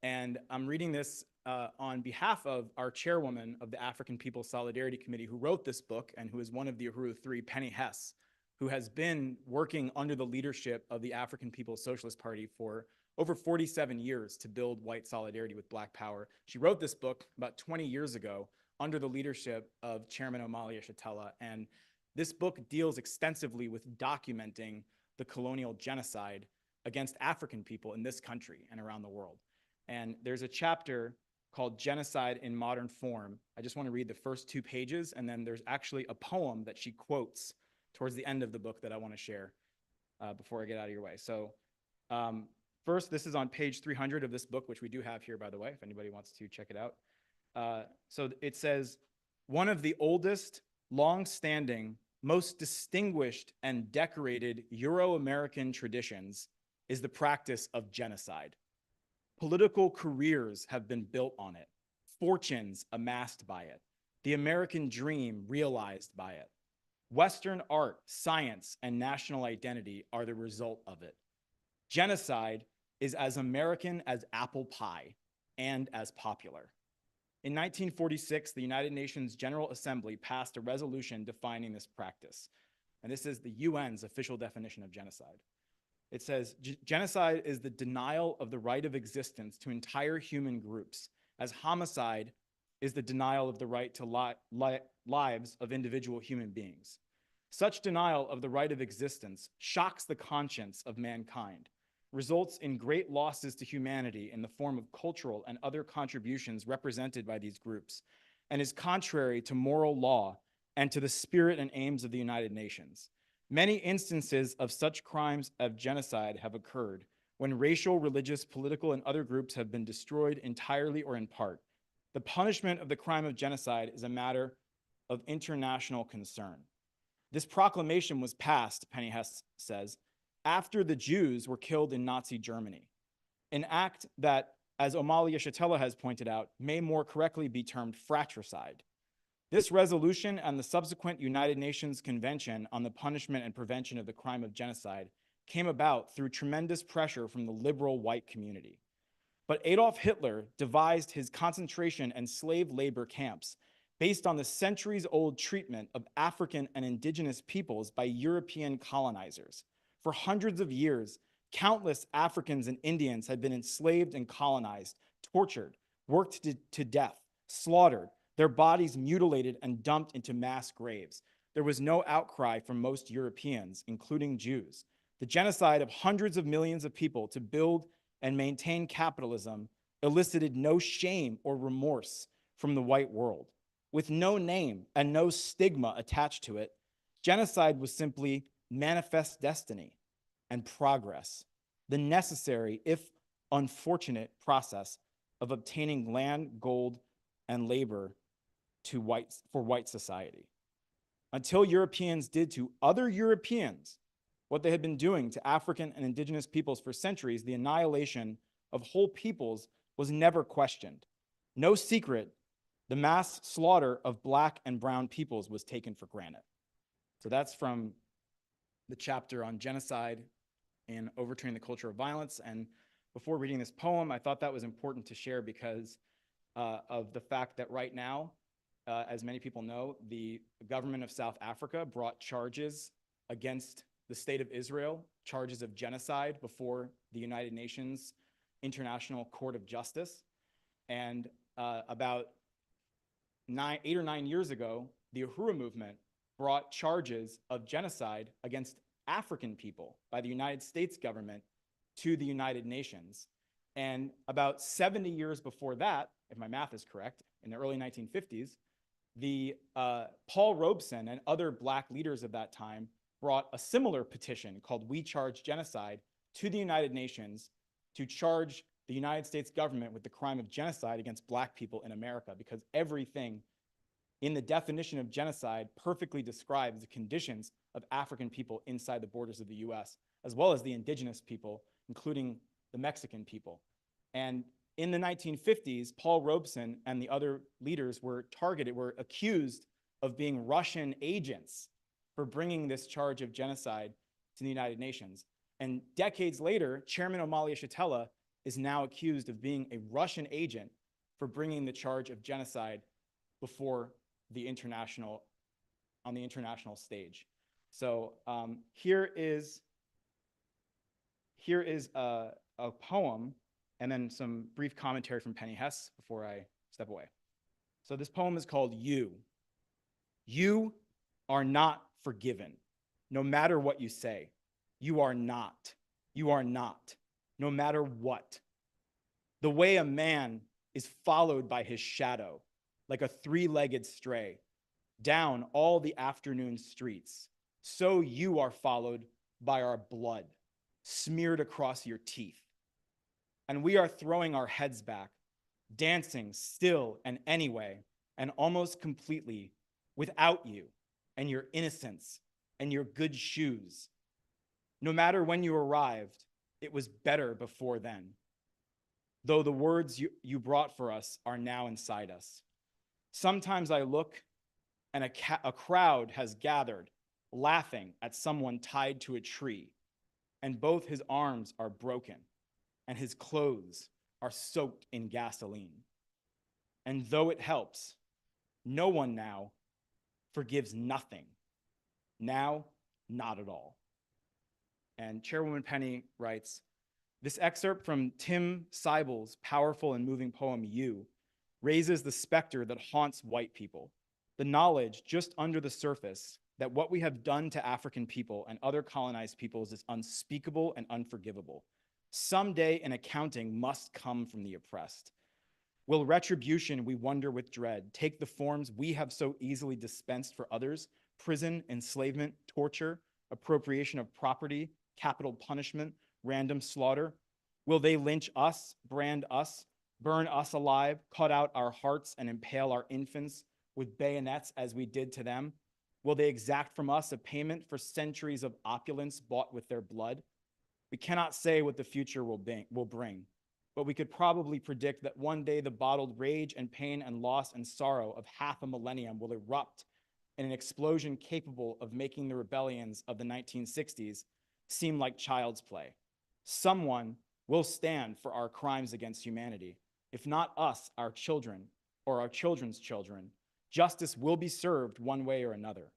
And I'm reading this on behalf of our chairwoman of the African People's Solidarity Committee, who wrote this book and who is one of the Uhuru 3, Penny Hess, who has been working under the leadership of the African People's Socialist Party for over 47 years to build white solidarity with Black power. She wrote this book about 20 years ago under the leadership of Chairman Omali Yeshitela, and this book deals extensively with documenting the colonial genocide against African people in this country and around the world. And there's a chapter called Genocide in Modern Form. I just want to read the first 2 pages, and then there's actually a poem that she quotes towards the end of the book that I want to share before I get out of your way. So first, this is on page 300 of this book, which we do have here, by the way, if anybody wants to check it out. So it says, one of the oldest, long-standing, most distinguished and decorated Euro-American traditions is the practice of genocide. Political careers have been built on it, fortunes amassed by it, the American dream realized by it. Western art, science, and national identity are the result of it. Genocide is as American as apple pie and as popular. In 1946, the United Nations General Assembly passed a resolution defining this practice. And this is the UN's official definition of genocide. It says, genocide is the denial of the right of existence to entire human groups, as homicide is the denial of the right to lives of individual human beings. Such denial of the right of existence shocks the conscience of mankind, results in great losses to humanity in the form of cultural and other contributions represented by these groups, and is contrary to moral law and to the spirit and aims of the United Nations. Many instances of such crimes of genocide have occurred when racial, religious, political, and other groups have been destroyed entirely or in part. The punishment of the crime of genocide is a matter of international concern. This proclamation was passed, Penny Hess says, after the Jews were killed in Nazi Germany, an act that, as Omali Yeshitela has pointed out, may more correctly be termed fratricide. This resolution and the subsequent United Nations Convention on the Punishment and Prevention of the Crime of Genocide came about through tremendous pressure from the liberal white community. But Adolf Hitler devised his concentration and slave labor camps based on the centuries-old treatment of African and indigenous peoples by European colonizers. For hundreds of years, countless Africans and Indians had been enslaved and colonized, tortured, worked to death, slaughtered, their bodies mutilated and dumped into mass graves. There was no outcry from most Europeans, including Jews. The genocide of hundreds of millions of people to build and maintain capitalism elicited no shame or remorse from the white world. With no name and no stigma attached to it, genocide was simply manifest destiny and progress, the necessary, if unfortunate, process of obtaining land, gold, and labor for white society. Until Europeans did to other Europeans what they had been doing to African and indigenous peoples for centuries, the annihilation of whole peoples was never questioned. No secret, the mass slaughter of Black and brown peoples was taken for granted. So that's from the chapter on genocide and overturning the culture of violence. And before reading this poem, I thought that was important to share because of the fact that right now, as many people know, the government of South Africa brought charges against the state of Israel, charges of genocide before the United Nations International Court of Justice. And about 8 or 9 years ago, the Uhuru movement brought charges of genocide against African people by the United States government to the United Nations. And about 70 years before that, if my math is correct, in the early 1950s, the Paul Robeson and other Black leaders of that time brought a similar petition called We Charge Genocide to the United Nations to charge the United States government with the crime of genocide against Black people in America, because everything in the definition of genocide perfectly describes the conditions of African people inside the borders of the US, as well as the indigenous people, including the Mexican people. And in the 1950s, Paul Robeson and the other leaders were accused of being Russian agents for bringing this charge of genocide to the United Nations. And decades later, Chairman Omali Yeshitela is now accused of being a Russian agent for bringing the charge of genocide before on the international stage. So here is a poem and then some brief commentary from Penny Hess before I step away. So this poem is called You. You are not forgiven, no matter what you say. You are not. You are not, no matter what. The way a man is followed by his shadow, like a three-legged stray, down all the afternoon streets, so you are followed by our blood, smeared across your teeth. And we are throwing our heads back, dancing still and anyway, and almost completely without you and your innocence and your good shoes. No matter when you arrived, it was better before then. Though the words you brought for us are now inside us. Sometimes I look and a crowd has gathered, laughing at someone tied to a tree, and both his arms are broken, and his clothes are soaked in gasoline. And though it helps, no one now forgives nothing. Now, not at all. And Chairwoman Penny writes, this excerpt from Tim Seibel's powerful and moving poem, You, raises the specter that haunts white people, the knowledge just under the surface that what we have done to African people and other colonized peoples is unspeakable and unforgivable. Someday an accounting must come from the oppressed. Will retribution, we wonder with dread, take the forms we have so easily dispensed for others, prison, enslavement, torture, appropriation of property, capital punishment, random slaughter? Will they lynch us, brand us, burn us alive, cut out our hearts and impale our infants with bayonets as we did to them? Will they exact from us a payment for centuries of opulence bought with their blood? We cannot say what the future will bring, but we could probably predict that one day the bottled rage and pain and loss and sorrow of half a millennium will erupt in an explosion capable of making the rebellions of the 1960s seem like child's play. Someone will stand for our crimes against humanity. If not us, our children, or our children's children, justice will be served one way or another.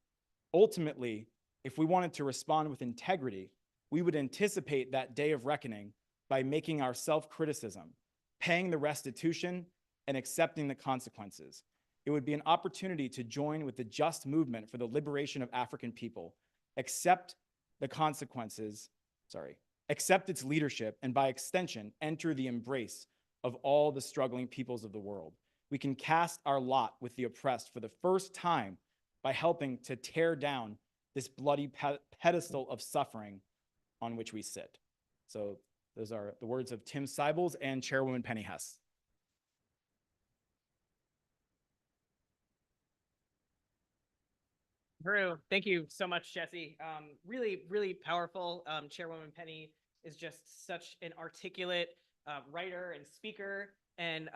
Ultimately, if we wanted to respond with integrity, we would anticipate that day of reckoning by making our self-criticism, paying the restitution, and accepting the consequences. It would be an opportunity to join with the just movement for the liberation of African people, accept the consequences, accept its leadership, and by extension, enter the embrace of all the struggling peoples of the world. We can cast our lot with the oppressed for the first time by helping to tear down this bloody pedestal of suffering on which we sit. So those are the words of Tim Seibels and Chairwoman Penny Hess. Drew, thank you so much, Jesse. Really, really powerful. Chairwoman Penny is just such an articulate writer and speaker. And,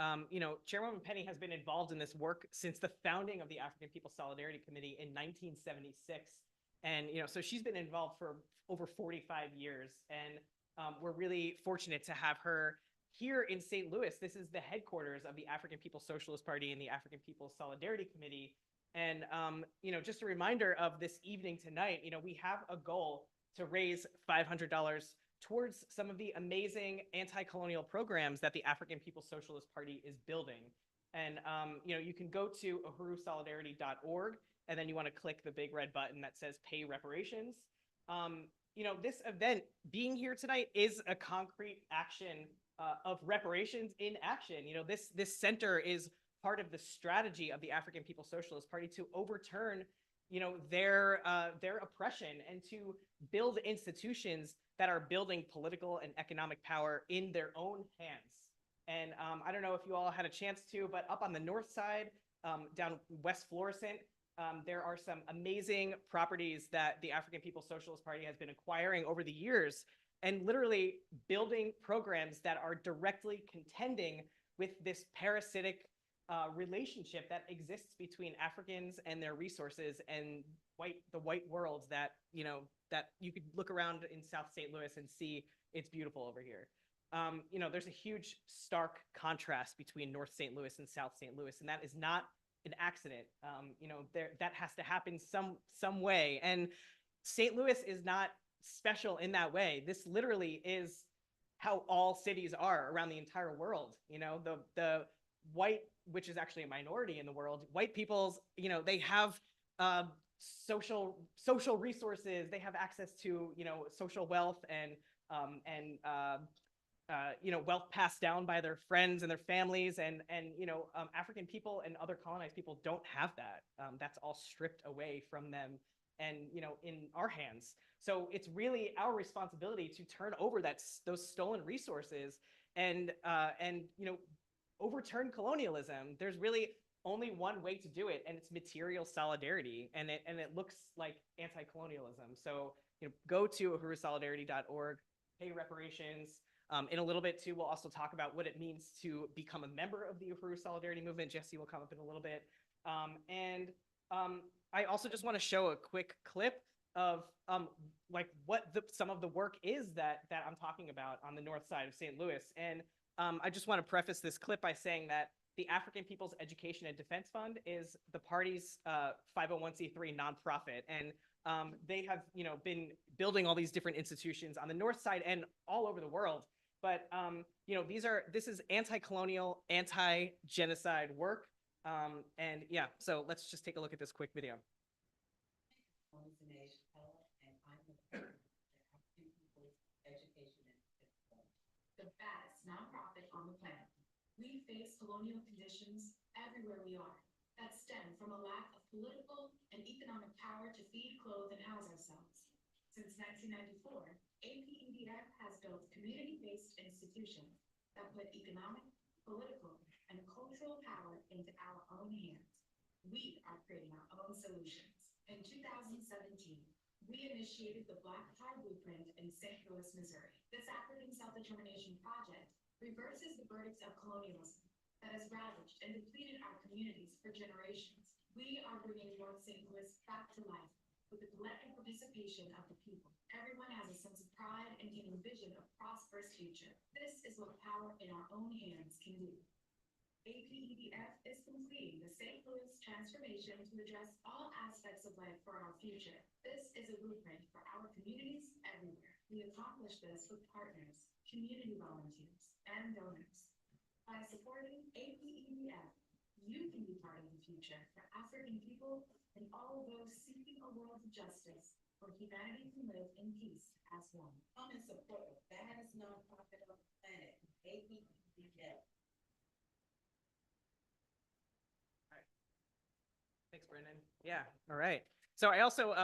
Chairwoman Penny has been involved in this work since the founding of the African People's Solidarity Committee in 1976. And, so she's been involved for over 45 years. And we're really fortunate to have her here in St. Louis. This is the headquarters of the African People's Socialist Party and the African People's Solidarity Committee. And, just a reminder of this evening tonight, we have a goal to raise $500 towards some of the amazing anti-colonial programs that the African People's Socialist Party is building. And, you can go to uhurusolidarity.org, and then you want to click the big red button that says pay reparations. This event being here tonight is a concrete action of reparations in action. This center is part of the strategy of the African People's Socialist Party to overturn, their oppression and to build institutions that are building political and economic power in their own hands. And I don't know if you all had a chance to, but up on the north side, down West Florissant, there are some amazing properties that the African People's Socialist Party has been acquiring over the years and literally building programs that are directly contending with this parasitic relationship that exists between Africans and their resources and the white world that you could look around in South St. Louis and see it's beautiful over here. There's a huge stark contrast between North St. Louis and South St. Louis, and that is not an accident. That has to happen some way. And St. Louis is not special in that way. This literally is how all cities are around the entire world. You know, the white, which is actually a minority in the world, white people's, you know, they have social resources. They have access to, you know, social wealth and you know, wealth passed down by their friends and their families, and you know, African people and other colonized people don't have that. That's all stripped away from them, and you know, in our hands. So it's really our responsibility to turn over those stolen resources and you know, overturn colonialism. There's really only one way to do it, and it's material solidarity, and it looks like anti-colonialism. So you know, go to uhurusolidarity.org, pay reparations. In a little bit too, we'll also talk about what it means to become a member of the Uhuru Solidarity Movement. Jesse will come up in a little bit. I also just want to show a quick clip of like what some of the work is that I'm talking about on the north side of St. Louis. And I just want to preface this clip by saying that the African People's Education and Defense Fund is the party's 501c3 nonprofit, and they have, you know, been building all these different institutions on the north side and all over the world. But you know, this is anti-colonial, anti-genocide work, and yeah. So let's just take a look at this quick video. The baddest nonprofit on the planet. We face colonial conditions everywhere we are that stem from a lack of political and economic power to feed, clothe, and house ourselves. Since 1994, APEDF has built community-based institutions that put economic, political, and cultural power into our own hands. We are creating our own solutions. In 2017, we initiated the Black Power Blueprint in St. Louis, Missouri. This African self-determination project reverses the verdicts of colonialism that has ravaged and depleted our communities for generations. We are bringing North St. Louis back to life with the collective participation of the people. Everyone has a sense of pride and can envision a prosperous future. This is what power in our own hands can do. APEDF is completing the St. Louis transformation to address all aspects of life for our future. This is a blueprint for our communities everywhere. We accomplish this with partners, community volunteers, and donors. By supporting APEDF, you can be part of the future for African people and all those seeking a world of justice where humanity can live in peace as one. Come and support the baddest nonprofit on the planet, APEDF. Thanks, Brendan. Yeah. All right. So I also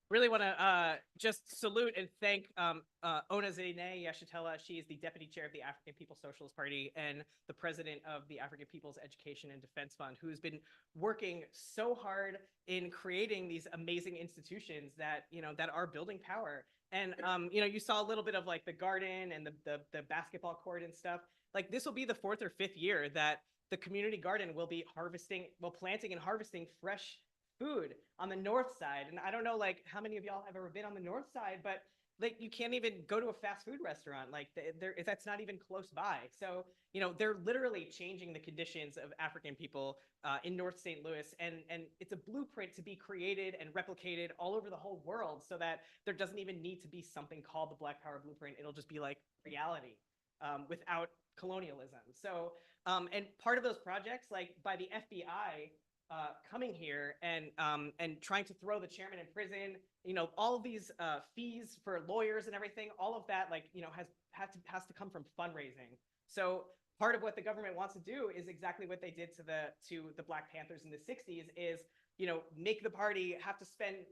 really want to just salute and thank Onazine Yeshitela. She is the deputy chair of the African People's Socialist Party and the president of the African People's Education and Defense Fund, who's been working so hard in creating these amazing institutions that, you know, that are building power. And you know, you saw a little bit of like the garden and the basketball court and stuff. Like this will be the 4th or 5th year that the community garden will be planting and harvesting fresh food on the north side. And I don't know like how many of y'all have ever been on the north side, but like you can't even go to a fast food restaurant. Like that's not even close by. So, you know, they're literally changing the conditions of African people in North St. Louis. And it's a blueprint to be created and replicated all over the whole world so that there doesn't even need to be something called the Black Power Blueprint. It'll just be like reality without colonialism. So, and part of those projects, like by the FBI coming here and trying to throw the chairman in prison, you know, all of these fees for lawyers and everything, all of that, like, you know, has to come from fundraising. So part of what the government wants to do is exactly what they did to the Black Panthers in the 60s is, you know, make the party have to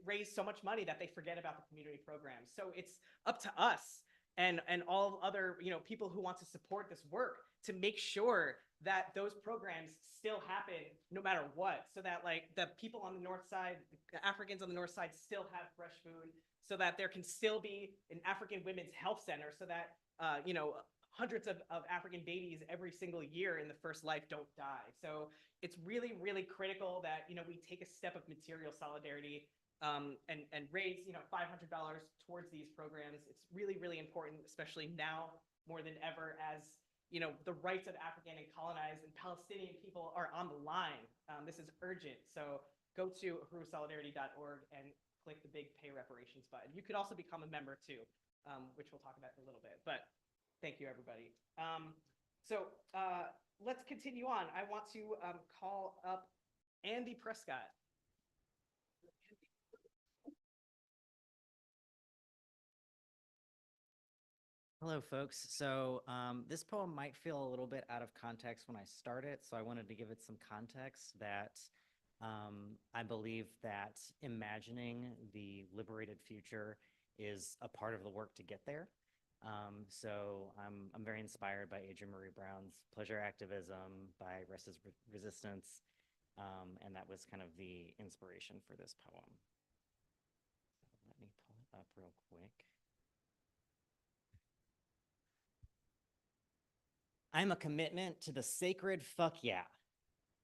raise so much money that they forget about the community programs. So it's up to us and all other, you know, people who want to support this work to make sure that those programs still happen no matter what, so that like the people on the north side, the Africans on the north side still have fresh food, so that there can still be an African women's health center, so that, you know, hundreds of African babies every single year in the first life don't die. So it's really, really critical that, you know, we take a step of material solidarity and raise, you know, $500 towards these programs. It's really, really important, especially now more than ever, as, you know, the rights of African and colonized and Palestinian people are on the line. This is urgent. So go to uhurusolidarity.org and click the big pay reparations button. You could also become a member too, which we'll talk about in a little bit, but thank you, everybody. So let's continue on. I want to call up Andy Prescott. Hello, folks. So this poem might feel a little bit out of context when I start it, so I wanted to give it some context that I believe that imagining the liberated future is a part of the work to get there. So I'm very inspired by Adrienne Marie Brown's pleasure activism, by resistance, and that was kind of the inspiration for this poem. So let me pull it up real quick. I'm a commitment to the sacred fuck yeah,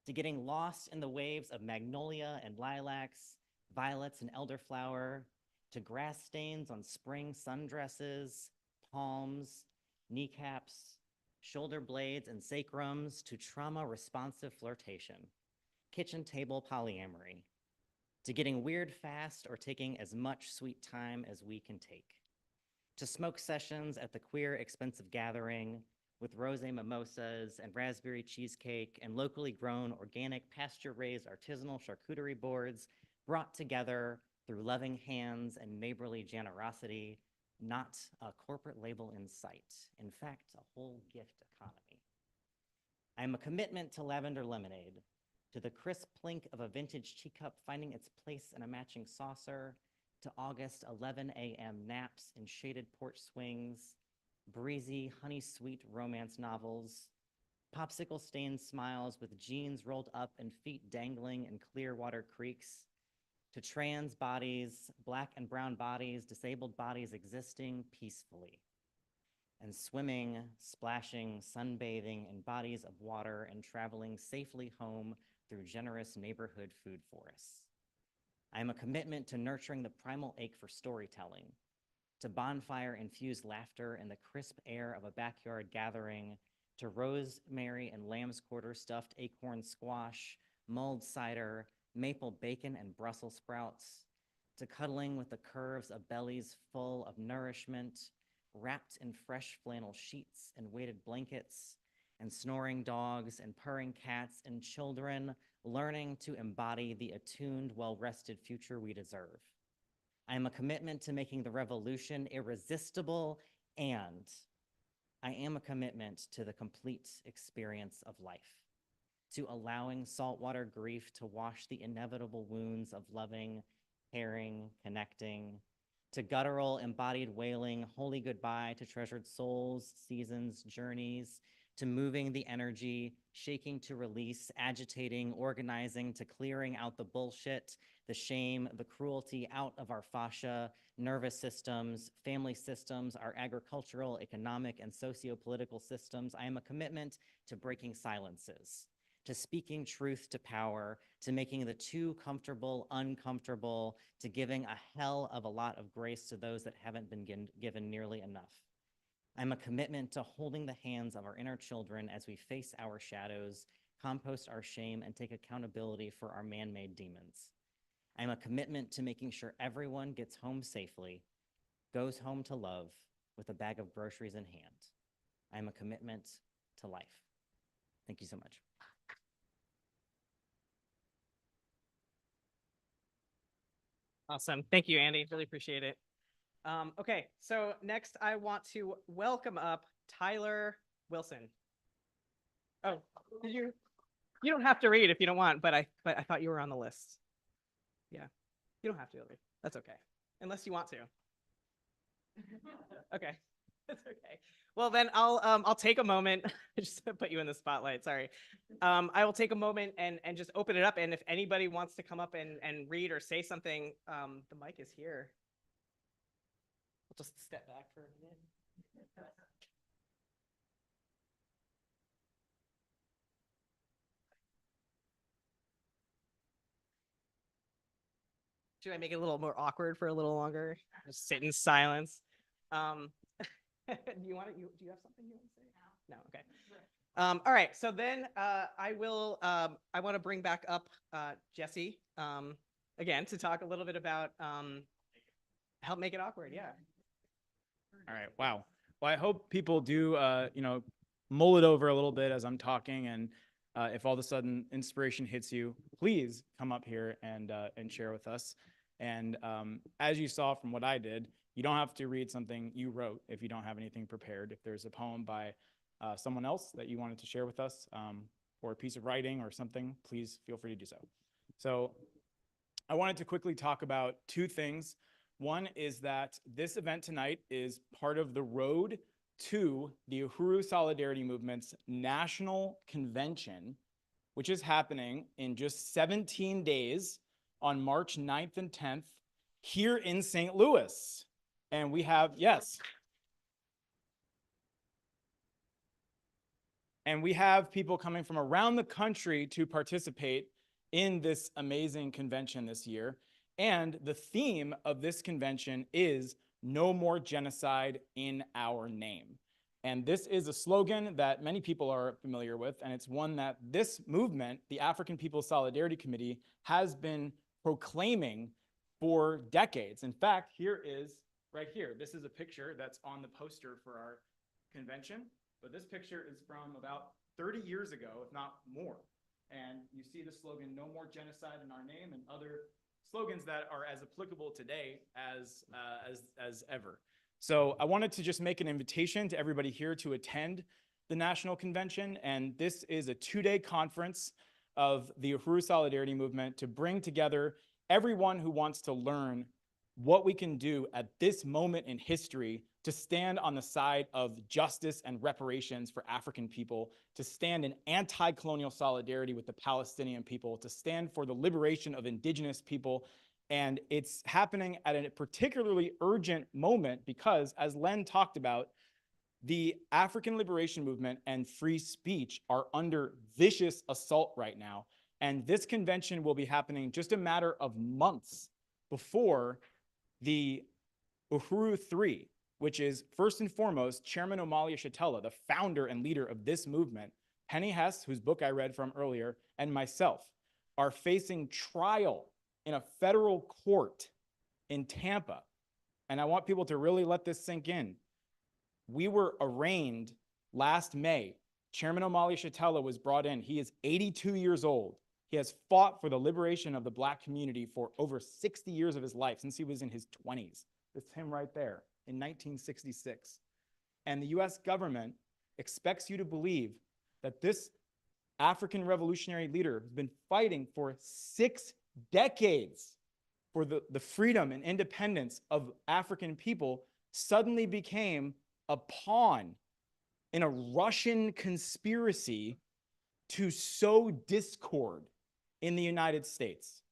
to getting lost in the waves of magnolia and lilacs, violets and elderflower, to grass stains on spring sundresses, palms, kneecaps, shoulder blades and sacrums, to trauma-responsive flirtation, kitchen table polyamory, to getting weird fast or taking as much sweet time as we can take, to smoke sessions at the queer expensive gathering, with rosé mimosas and raspberry cheesecake and locally grown organic pasture-raised artisanal charcuterie boards brought together through loving hands and neighborly generosity, not a corporate label in sight. In fact, a whole gift economy. I am a commitment to lavender lemonade, to the crisp plink of a vintage teacup finding its place in a matching saucer, to August 11 a.m. naps in shaded porch swings, breezy, honey-sweet romance novels, popsicle-stained smiles with jeans rolled up and feet dangling in clear water creeks, to trans bodies, black and brown bodies, disabled bodies existing peacefully, and swimming, splashing, sunbathing in bodies of water and traveling safely home through generous neighborhood food forests. I am a commitment to nurturing the primal ache for storytelling, to bonfire-infused laughter in the crisp air of a backyard gathering, to rosemary and lamb's quarter stuffed acorn squash, mulled cider, maple bacon and Brussels sprouts, to cuddling with the curves of bellies full of nourishment, wrapped in fresh flannel sheets and weighted blankets, and snoring dogs and purring cats and children learning to embody the attuned, well-rested future we deserve. I am a commitment to making the revolution irresistible, and I am a commitment to the complete experience of life, to allowing saltwater grief to wash the inevitable wounds of loving, caring, connecting, to guttural embodied wailing, holy goodbye to treasured souls, seasons, journeys, to moving the energy, shaking to release, agitating, organizing, to clearing out the bullshit, the shame, the cruelty out of our fascia, nervous systems, family systems, our agricultural, economic, and socio-political systems. I am a commitment to breaking silences, to speaking truth to power, to making the too comfortable uncomfortable, to giving a hell of a lot of grace to those that haven't been given nearly enough. I'm a commitment to holding the hands of our inner children as we face our shadows, compost our shame, and take accountability for our man-made demons. I'm a commitment to making sure everyone gets home safely, goes home to love, with a bag of groceries in hand. I'm a commitment to life. Thank you so much. Awesome. Thank you, Andy. Really appreciate it. Okay, so next I want to welcome up Tyler Wilson. Oh, you don't have to read if you don't want, but I thought you were on the list. Yeah, you don't have to read. That's okay, unless you want to. Okay, that's okay. Well, then I'll take a moment just to put you in the spotlight. Sorry. I will take a moment and just open it up, and if anybody wants to come up and read or say something, the mic is here. We'll just step back for a minute. Should I make it a little more awkward for a little longer? Just sit in silence. Do you want to? Do you have something you want to say? No. Okay. All right. So then I will. I want to bring back up Jesse. again, to talk a little bit about help make it awkward. Yeah. All right. Wow. Well, I hope people do, mull it over a little bit as I'm talking. And if all of a sudden inspiration hits you, please come up here and share with us. And as you saw from what I did, you don't have to read something you wrote if you don't have anything prepared. If there's a poem by someone else that you wanted to share with us, or a piece of writing or something, please feel free to do so. So I wanted to quickly talk about two things. One is that this event tonight is part of the road to the Uhuru Solidarity Movement's national convention, which is happening in just 17 days on March 9th and 10th here in St. Louis. And we have, yes. And we have people coming from around the country to participate in this amazing convention this year. And the theme of this convention is "No More Genocide in Our Name." And this is a slogan that many people are familiar with, and it's one that this movement, the African People's Solidarity Committee, has been proclaiming for decades. In fact, here is, right here, this is a picture that's on the poster for our convention, but this picture is from about 30 years ago, if not more. And you see the slogan, "No More Genocide in Our Name," and other slogans that are as applicable today as ever. So I wanted to just make an invitation to everybody here to attend the National Convention. And this is a 2-day conference of the Uhuru Solidarity Movement to bring together everyone who wants to learn what we can do at this moment in history to stand on the side of justice and reparations for African people, to stand in anti-colonial solidarity with the Palestinian people, to stand for the liberation of indigenous people. And it's happening at a particularly urgent moment because, as Len talked about, the African liberation movement and free speech are under vicious assault right now. And this convention will be happening just a matter of months before the Uhuru 3, which is first and foremost Chairman Omali Yeshitela, the founder and leader of this movement, Penny Hess, whose book I read from earlier, and myself are facing trial in a federal court in Tampa. And I want people to really let this sink in. We were arraigned last May. Chairman Omali Yeshitela was brought in. He is 82 years old. He has fought for the liberation of the Black community for over 60 years of his life, since he was in his 20s. It's him right there in 1966. And the US government expects you to believe that this African revolutionary leader has been fighting for 6 decades for the freedom and independence of African people suddenly became a pawn in a Russian conspiracy to sow discord in the United States.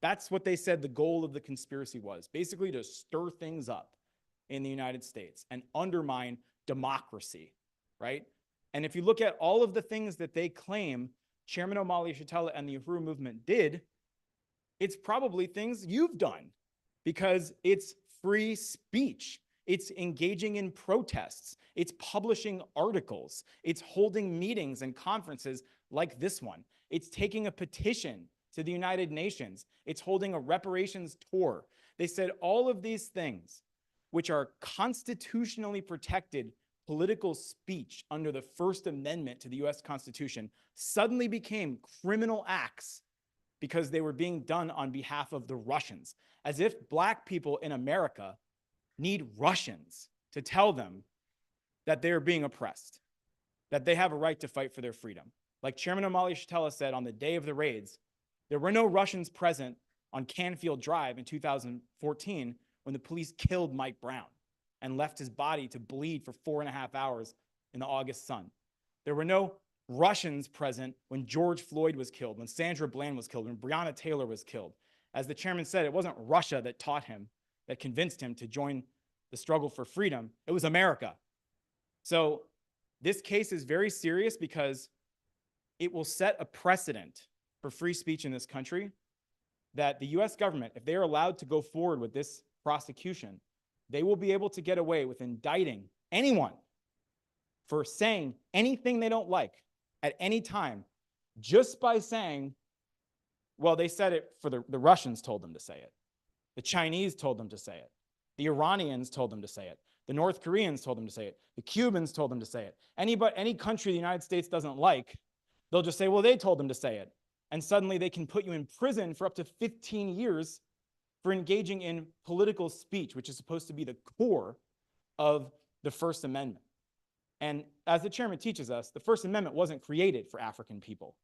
That's what they said the goal of the conspiracy was, basically to stir things up in the United States and undermine democracy, right? And if you look at all of the things that they claim Chairman Omali Yeshitela and the Uhuru movement did, it's probably things you've done, because it's free speech. It's engaging in protests. It's publishing articles. It's holding meetings and conferences like this one. It's taking a petition to the United Nations. It's holding a reparations tour. They said all of these things, which are constitutionally protected political speech under the First Amendment to the US Constitution, suddenly became criminal acts because they were being done on behalf of the Russians, as if Black people in America need Russians to tell them that they are being oppressed, that they have a right to fight for their freedom. Like Chairman Omali Yeshitela said on the day of the raids, there were no Russians present on Canfield Drive in 2014 when the police killed Mike Brown and left his body to bleed for 4.5 hours in the August sun. There were no Russians present when George Floyd was killed, when Sandra Bland was killed, when Breonna Taylor was killed. As the chairman said, it wasn't Russia that taught him, that convinced him to join the struggle for freedom. It was America. So this case is very serious because it will set a precedent for free speech in this country that the US government, if they are allowed to go forward with this prosecution, they will be able to get away with indicting anyone for saying anything they don't like at any time, just by saying Well, they said it for the Russians told them to say it. The Chinese told them to say it. The Iranians told them to say it. The North Koreans told them to say it. The Cubans told them to say it. Any country the United States doesn't like, they'll just say, well, they told them to say it. And suddenly they can put you in prison for up to 15 years for engaging in political speech, which is supposed to be the core of the First Amendment. And as the chairman teaches us, the First Amendment wasn't created for African people.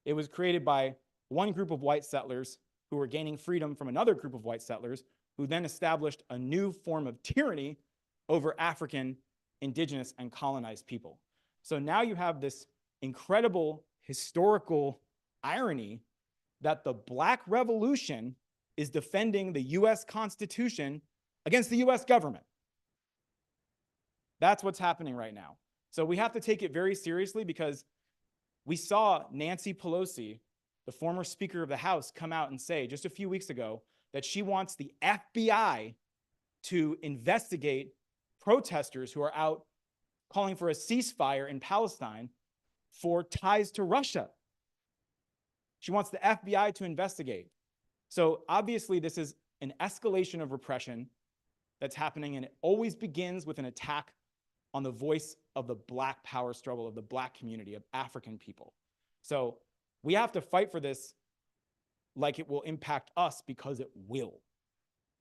It was created by one group of white settlers who were gaining freedom from another group of white settlers who then established a new form of tyranny over African, indigenous, and colonized people. So now you have this incredible historical irony that the Black Revolution is defending the US Constitution against the US government. That's what's happening right now. So we have to take it very seriously because we saw Nancy Pelosi, the former Speaker of the House, come out and say just a few weeks ago that she wants the FBI to investigate protesters who are out calling for a ceasefire in Palestine for ties to Russia. She wants the FBI to investigate. So obviously this is an escalation of repression that's happening, and it always begins with an attack on the voice of the Black power struggle, of the Black community, of African people. So we have to fight for this like it will impact us, because it will.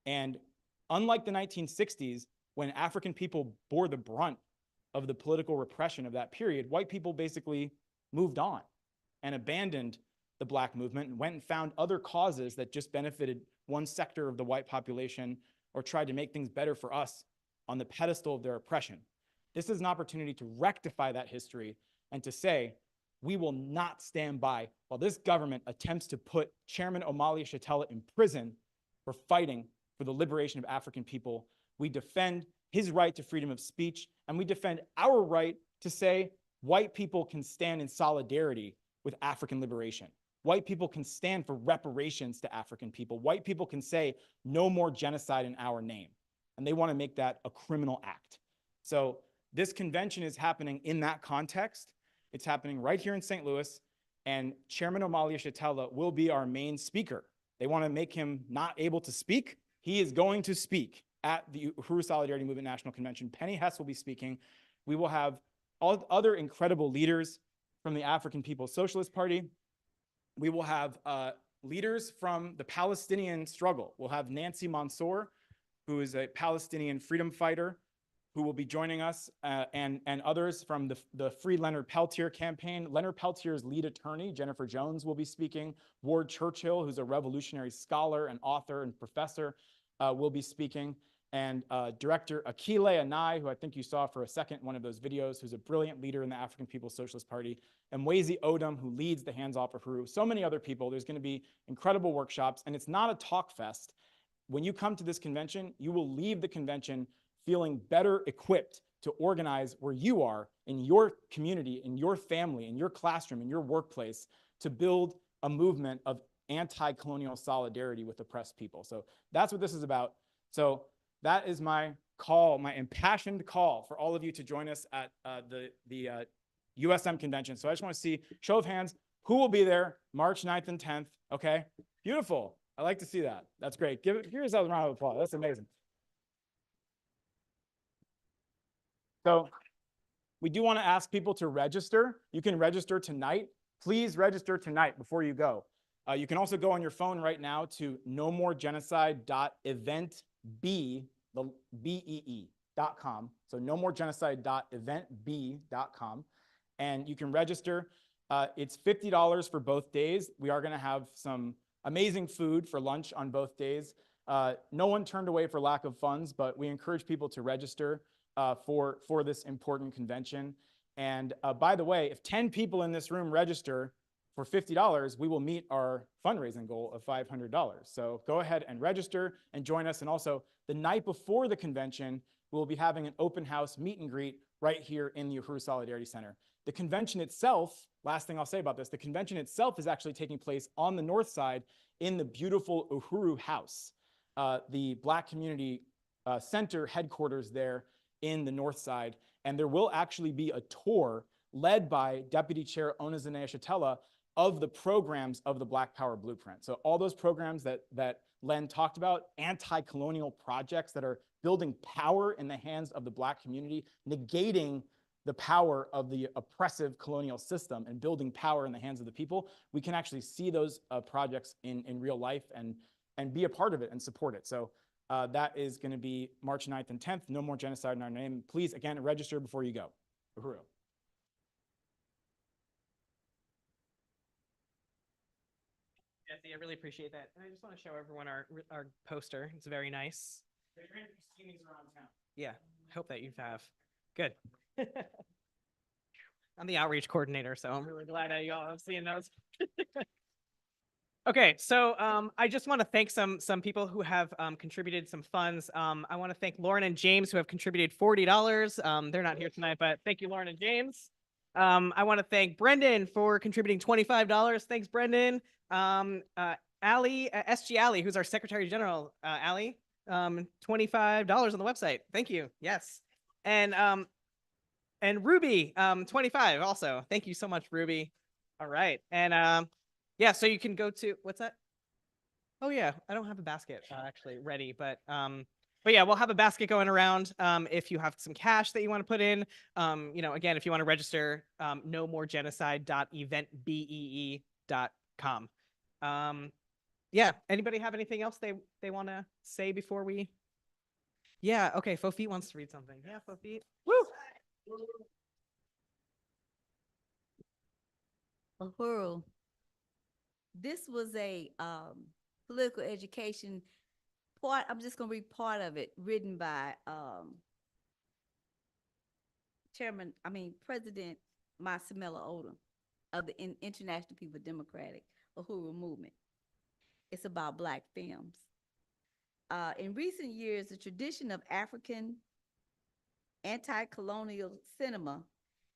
And unlike the 1960s, when African people bore the brunt of the political repression of that period, white people basically moved on and abandoned the Black movement and went and found other causes that just benefited one sector of the white population or tried to make things better for us on the pedestal of their oppression. This is an opportunity to rectify that history and to say, we will not stand by while this government attempts to put Chairman Omali Yeshitela in prison for fighting for the liberation of African people. We defend his right to freedom of speech, and we defend our right to say white people can stand in solidarity with African liberation. White people can stand for reparations to African people. White people can say no more genocide in our name. And they want to make that a criminal act. So this convention is happening in that context. It's happening right here in St. Louis, and Chairman Omali Yeshitela will be our main speaker. They want to make him not able to speak. He is going to speak at the Uhuru Solidarity Movement National Convention. Penny Hess will be speaking. We will have all other incredible leaders from the African People's Socialist Party. We will have leaders from the Palestinian struggle. We'll have Nancy Mansour, who is a Palestinian freedom fighter, who will be joining us, and others from the Free Leonard Peltier campaign. Leonard Peltier's lead attorney, Jennifer Jones, will be speaking. Ward Churchill, who's a revolutionary scholar and author and professor, will be speaking. And director Akile Anai, who I think you saw for a second in one of those videos, who's a brilliant leader in the African People's Socialist Party. And Mwezi Odom, who leads the Hands Off Uhuru. So many other people. There's going to be incredible workshops, and it's not a talk fest. When you come to this convention, you will leave the convention feeling better equipped to organize where you are in your community, in your family, in your classroom, in your workplace, to build a movement of anti-colonial solidarity with oppressed people. So that's what this is about. So that is my call, my impassioned call for all of you to join us at the USM convention. So I just want to see, show of hands, who will be there March 9th and 10th, okay? Beautiful. I like to see that. That's great. Give yourselves a round of applause. That's amazing. So we do want to ask people to register. You can register tonight. Please register tonight before you go. You can also go on your phone right now to nomoregenocide.eventbee.com. So nomoregenocide.eventbee.com. And you can register. It's $50 for both days. We are going to have some amazing food for lunch on both days. No one turned away for lack of funds, but we encourage people to register for this important convention. And by the way, if 10 people in this room register for $50, we will meet our fundraising goal of $500. So go ahead and register and join us. And also, the night before the convention, we'll be having an open house meet and greet right here in the Uhuru Solidarity Center. The convention itself, last thing I'll say about this, the convention itself is actually taking place on the north side in the beautiful Uhuru House, the Black Community Center headquarters there in the north side. And there will actually be a tour led by Deputy Chair Onezene Yeshitela of the programs of the Black Power Blueprint. So all those programs that Len talked about, anti-colonial projects that are building power in the hands of the Black community, negating the power of the oppressive colonial system and building power in the hands of the people, we can actually see those projects in real life and be a part of it and support it. So that is going to be March 9th and 10th. No more genocide in our name. Please, again, register before you go. Uhuru. Jesse, I really appreciate that. And I just want to show everyone our poster. It's very nice. Yeah, I hope that you have. Good. I'm the outreach coordinator, so I'm really glad that you all have seen those. Okay, so I just want to thank some people who have contributed some funds. I want to thank Lauren and James who have contributed $40. They're not here tonight, but thank you, Lauren and James. I want to thank Brendan for contributing $25. Thanks, Brendan. Allie, SG Allie, who's our Secretary General. Allie, $25 on the website. Thank you. Yes. And Ruby, 25 also. Thank you so much, Ruby. All right. And yeah, so you can go to, what's that? Oh yeah, I don't have a basket actually ready, but yeah, we'll have a basket going around. If you have some cash that you want to put in, you know, again, if you want to register, nomoregenocide.eventbee.com. Yeah, anybody have anything else they want to say before we? Yeah, okay, FoFeet wants to read something. Yeah, FoFeet. Woo! Uhuru. This was a political education part. I'm just gonna read part of it, written by President Masamela Odom of the International People Democratic Uhuru Movement. It's about Black films. In recent years, the tradition of African anti-colonial cinema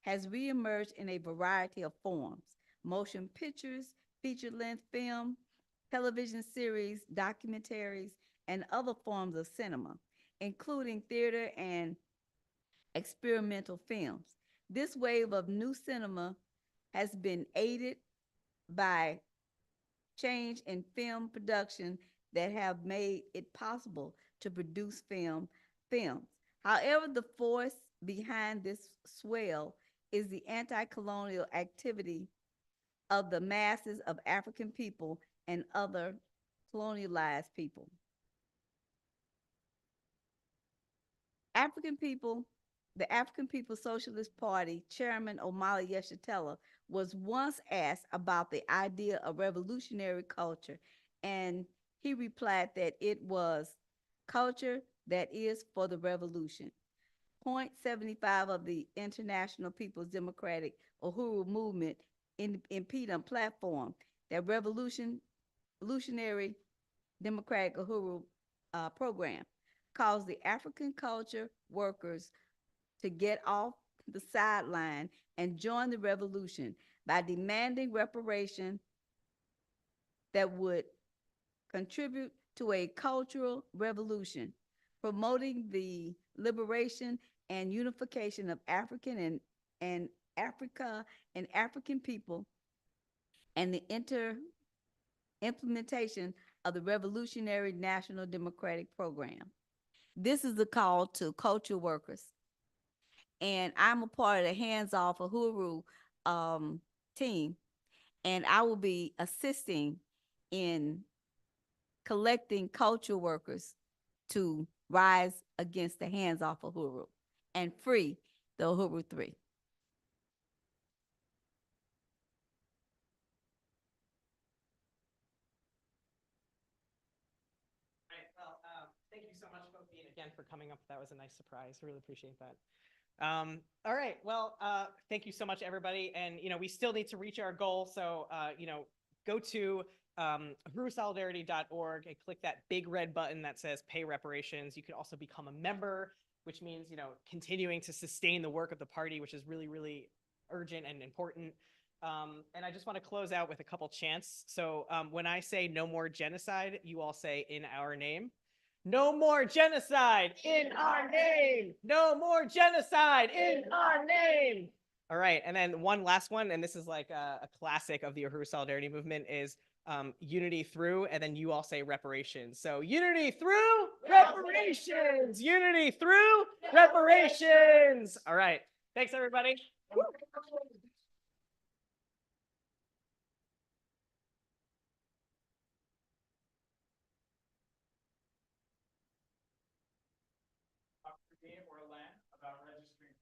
has reemerged in a variety of forms: motion pictures, feature-length film, television series, documentaries, and other forms of cinema, including theater and experimental films. This wave of new cinema has been aided by change in film production that have made it possible to produce films. However, the force behind this swell is the anti-colonial activity of the masses of African people and other colonialized people. The African People's Socialist Party chairman Omali Yeshitela was once asked about the idea of revolutionary culture, and he replied that it was culture that is for the revolution. Point 75 of the International People's Democratic Uhuru Movement impediment platform, that revolutionary democratic Uhuru program, calls the African culture workers to get off the sideline and join the revolution by demanding reparation that would contribute to a cultural revolution, promoting the liberation and unification of African and Africa and African people, and the implementation of the Revolutionary National Democratic Program. This is a call to culture workers. And I'm a part of the Hands Off Uhuru team, and I will be assisting in collecting culture workers to rise against the Hands Off Uhuru and free the Uhuru 3. Thank you so much, FoFeet, again for coming up. That was a nice surprise. Really appreciate that. All right. Well, thank you so much, everybody. And, you know, we still need to reach our goal. So, you know, go to UhuruSolidarity.org and click that big red button that says pay reparations. You can also become a member, which means, you know, continuing to sustain the work of the party, which is really, really urgent and important. And I just want to close out with a couple chants. So when I say no more genocide, you all say in our name. No more genocide in our name. No more genocide in our name. All right, and then one last one, and this is like a classic of the Uhuru Solidarity Movement is unity through, and then you all say reparations. So unity through reparations, unity through reparations. All right, thanks everybody. Talk to me or Len about registering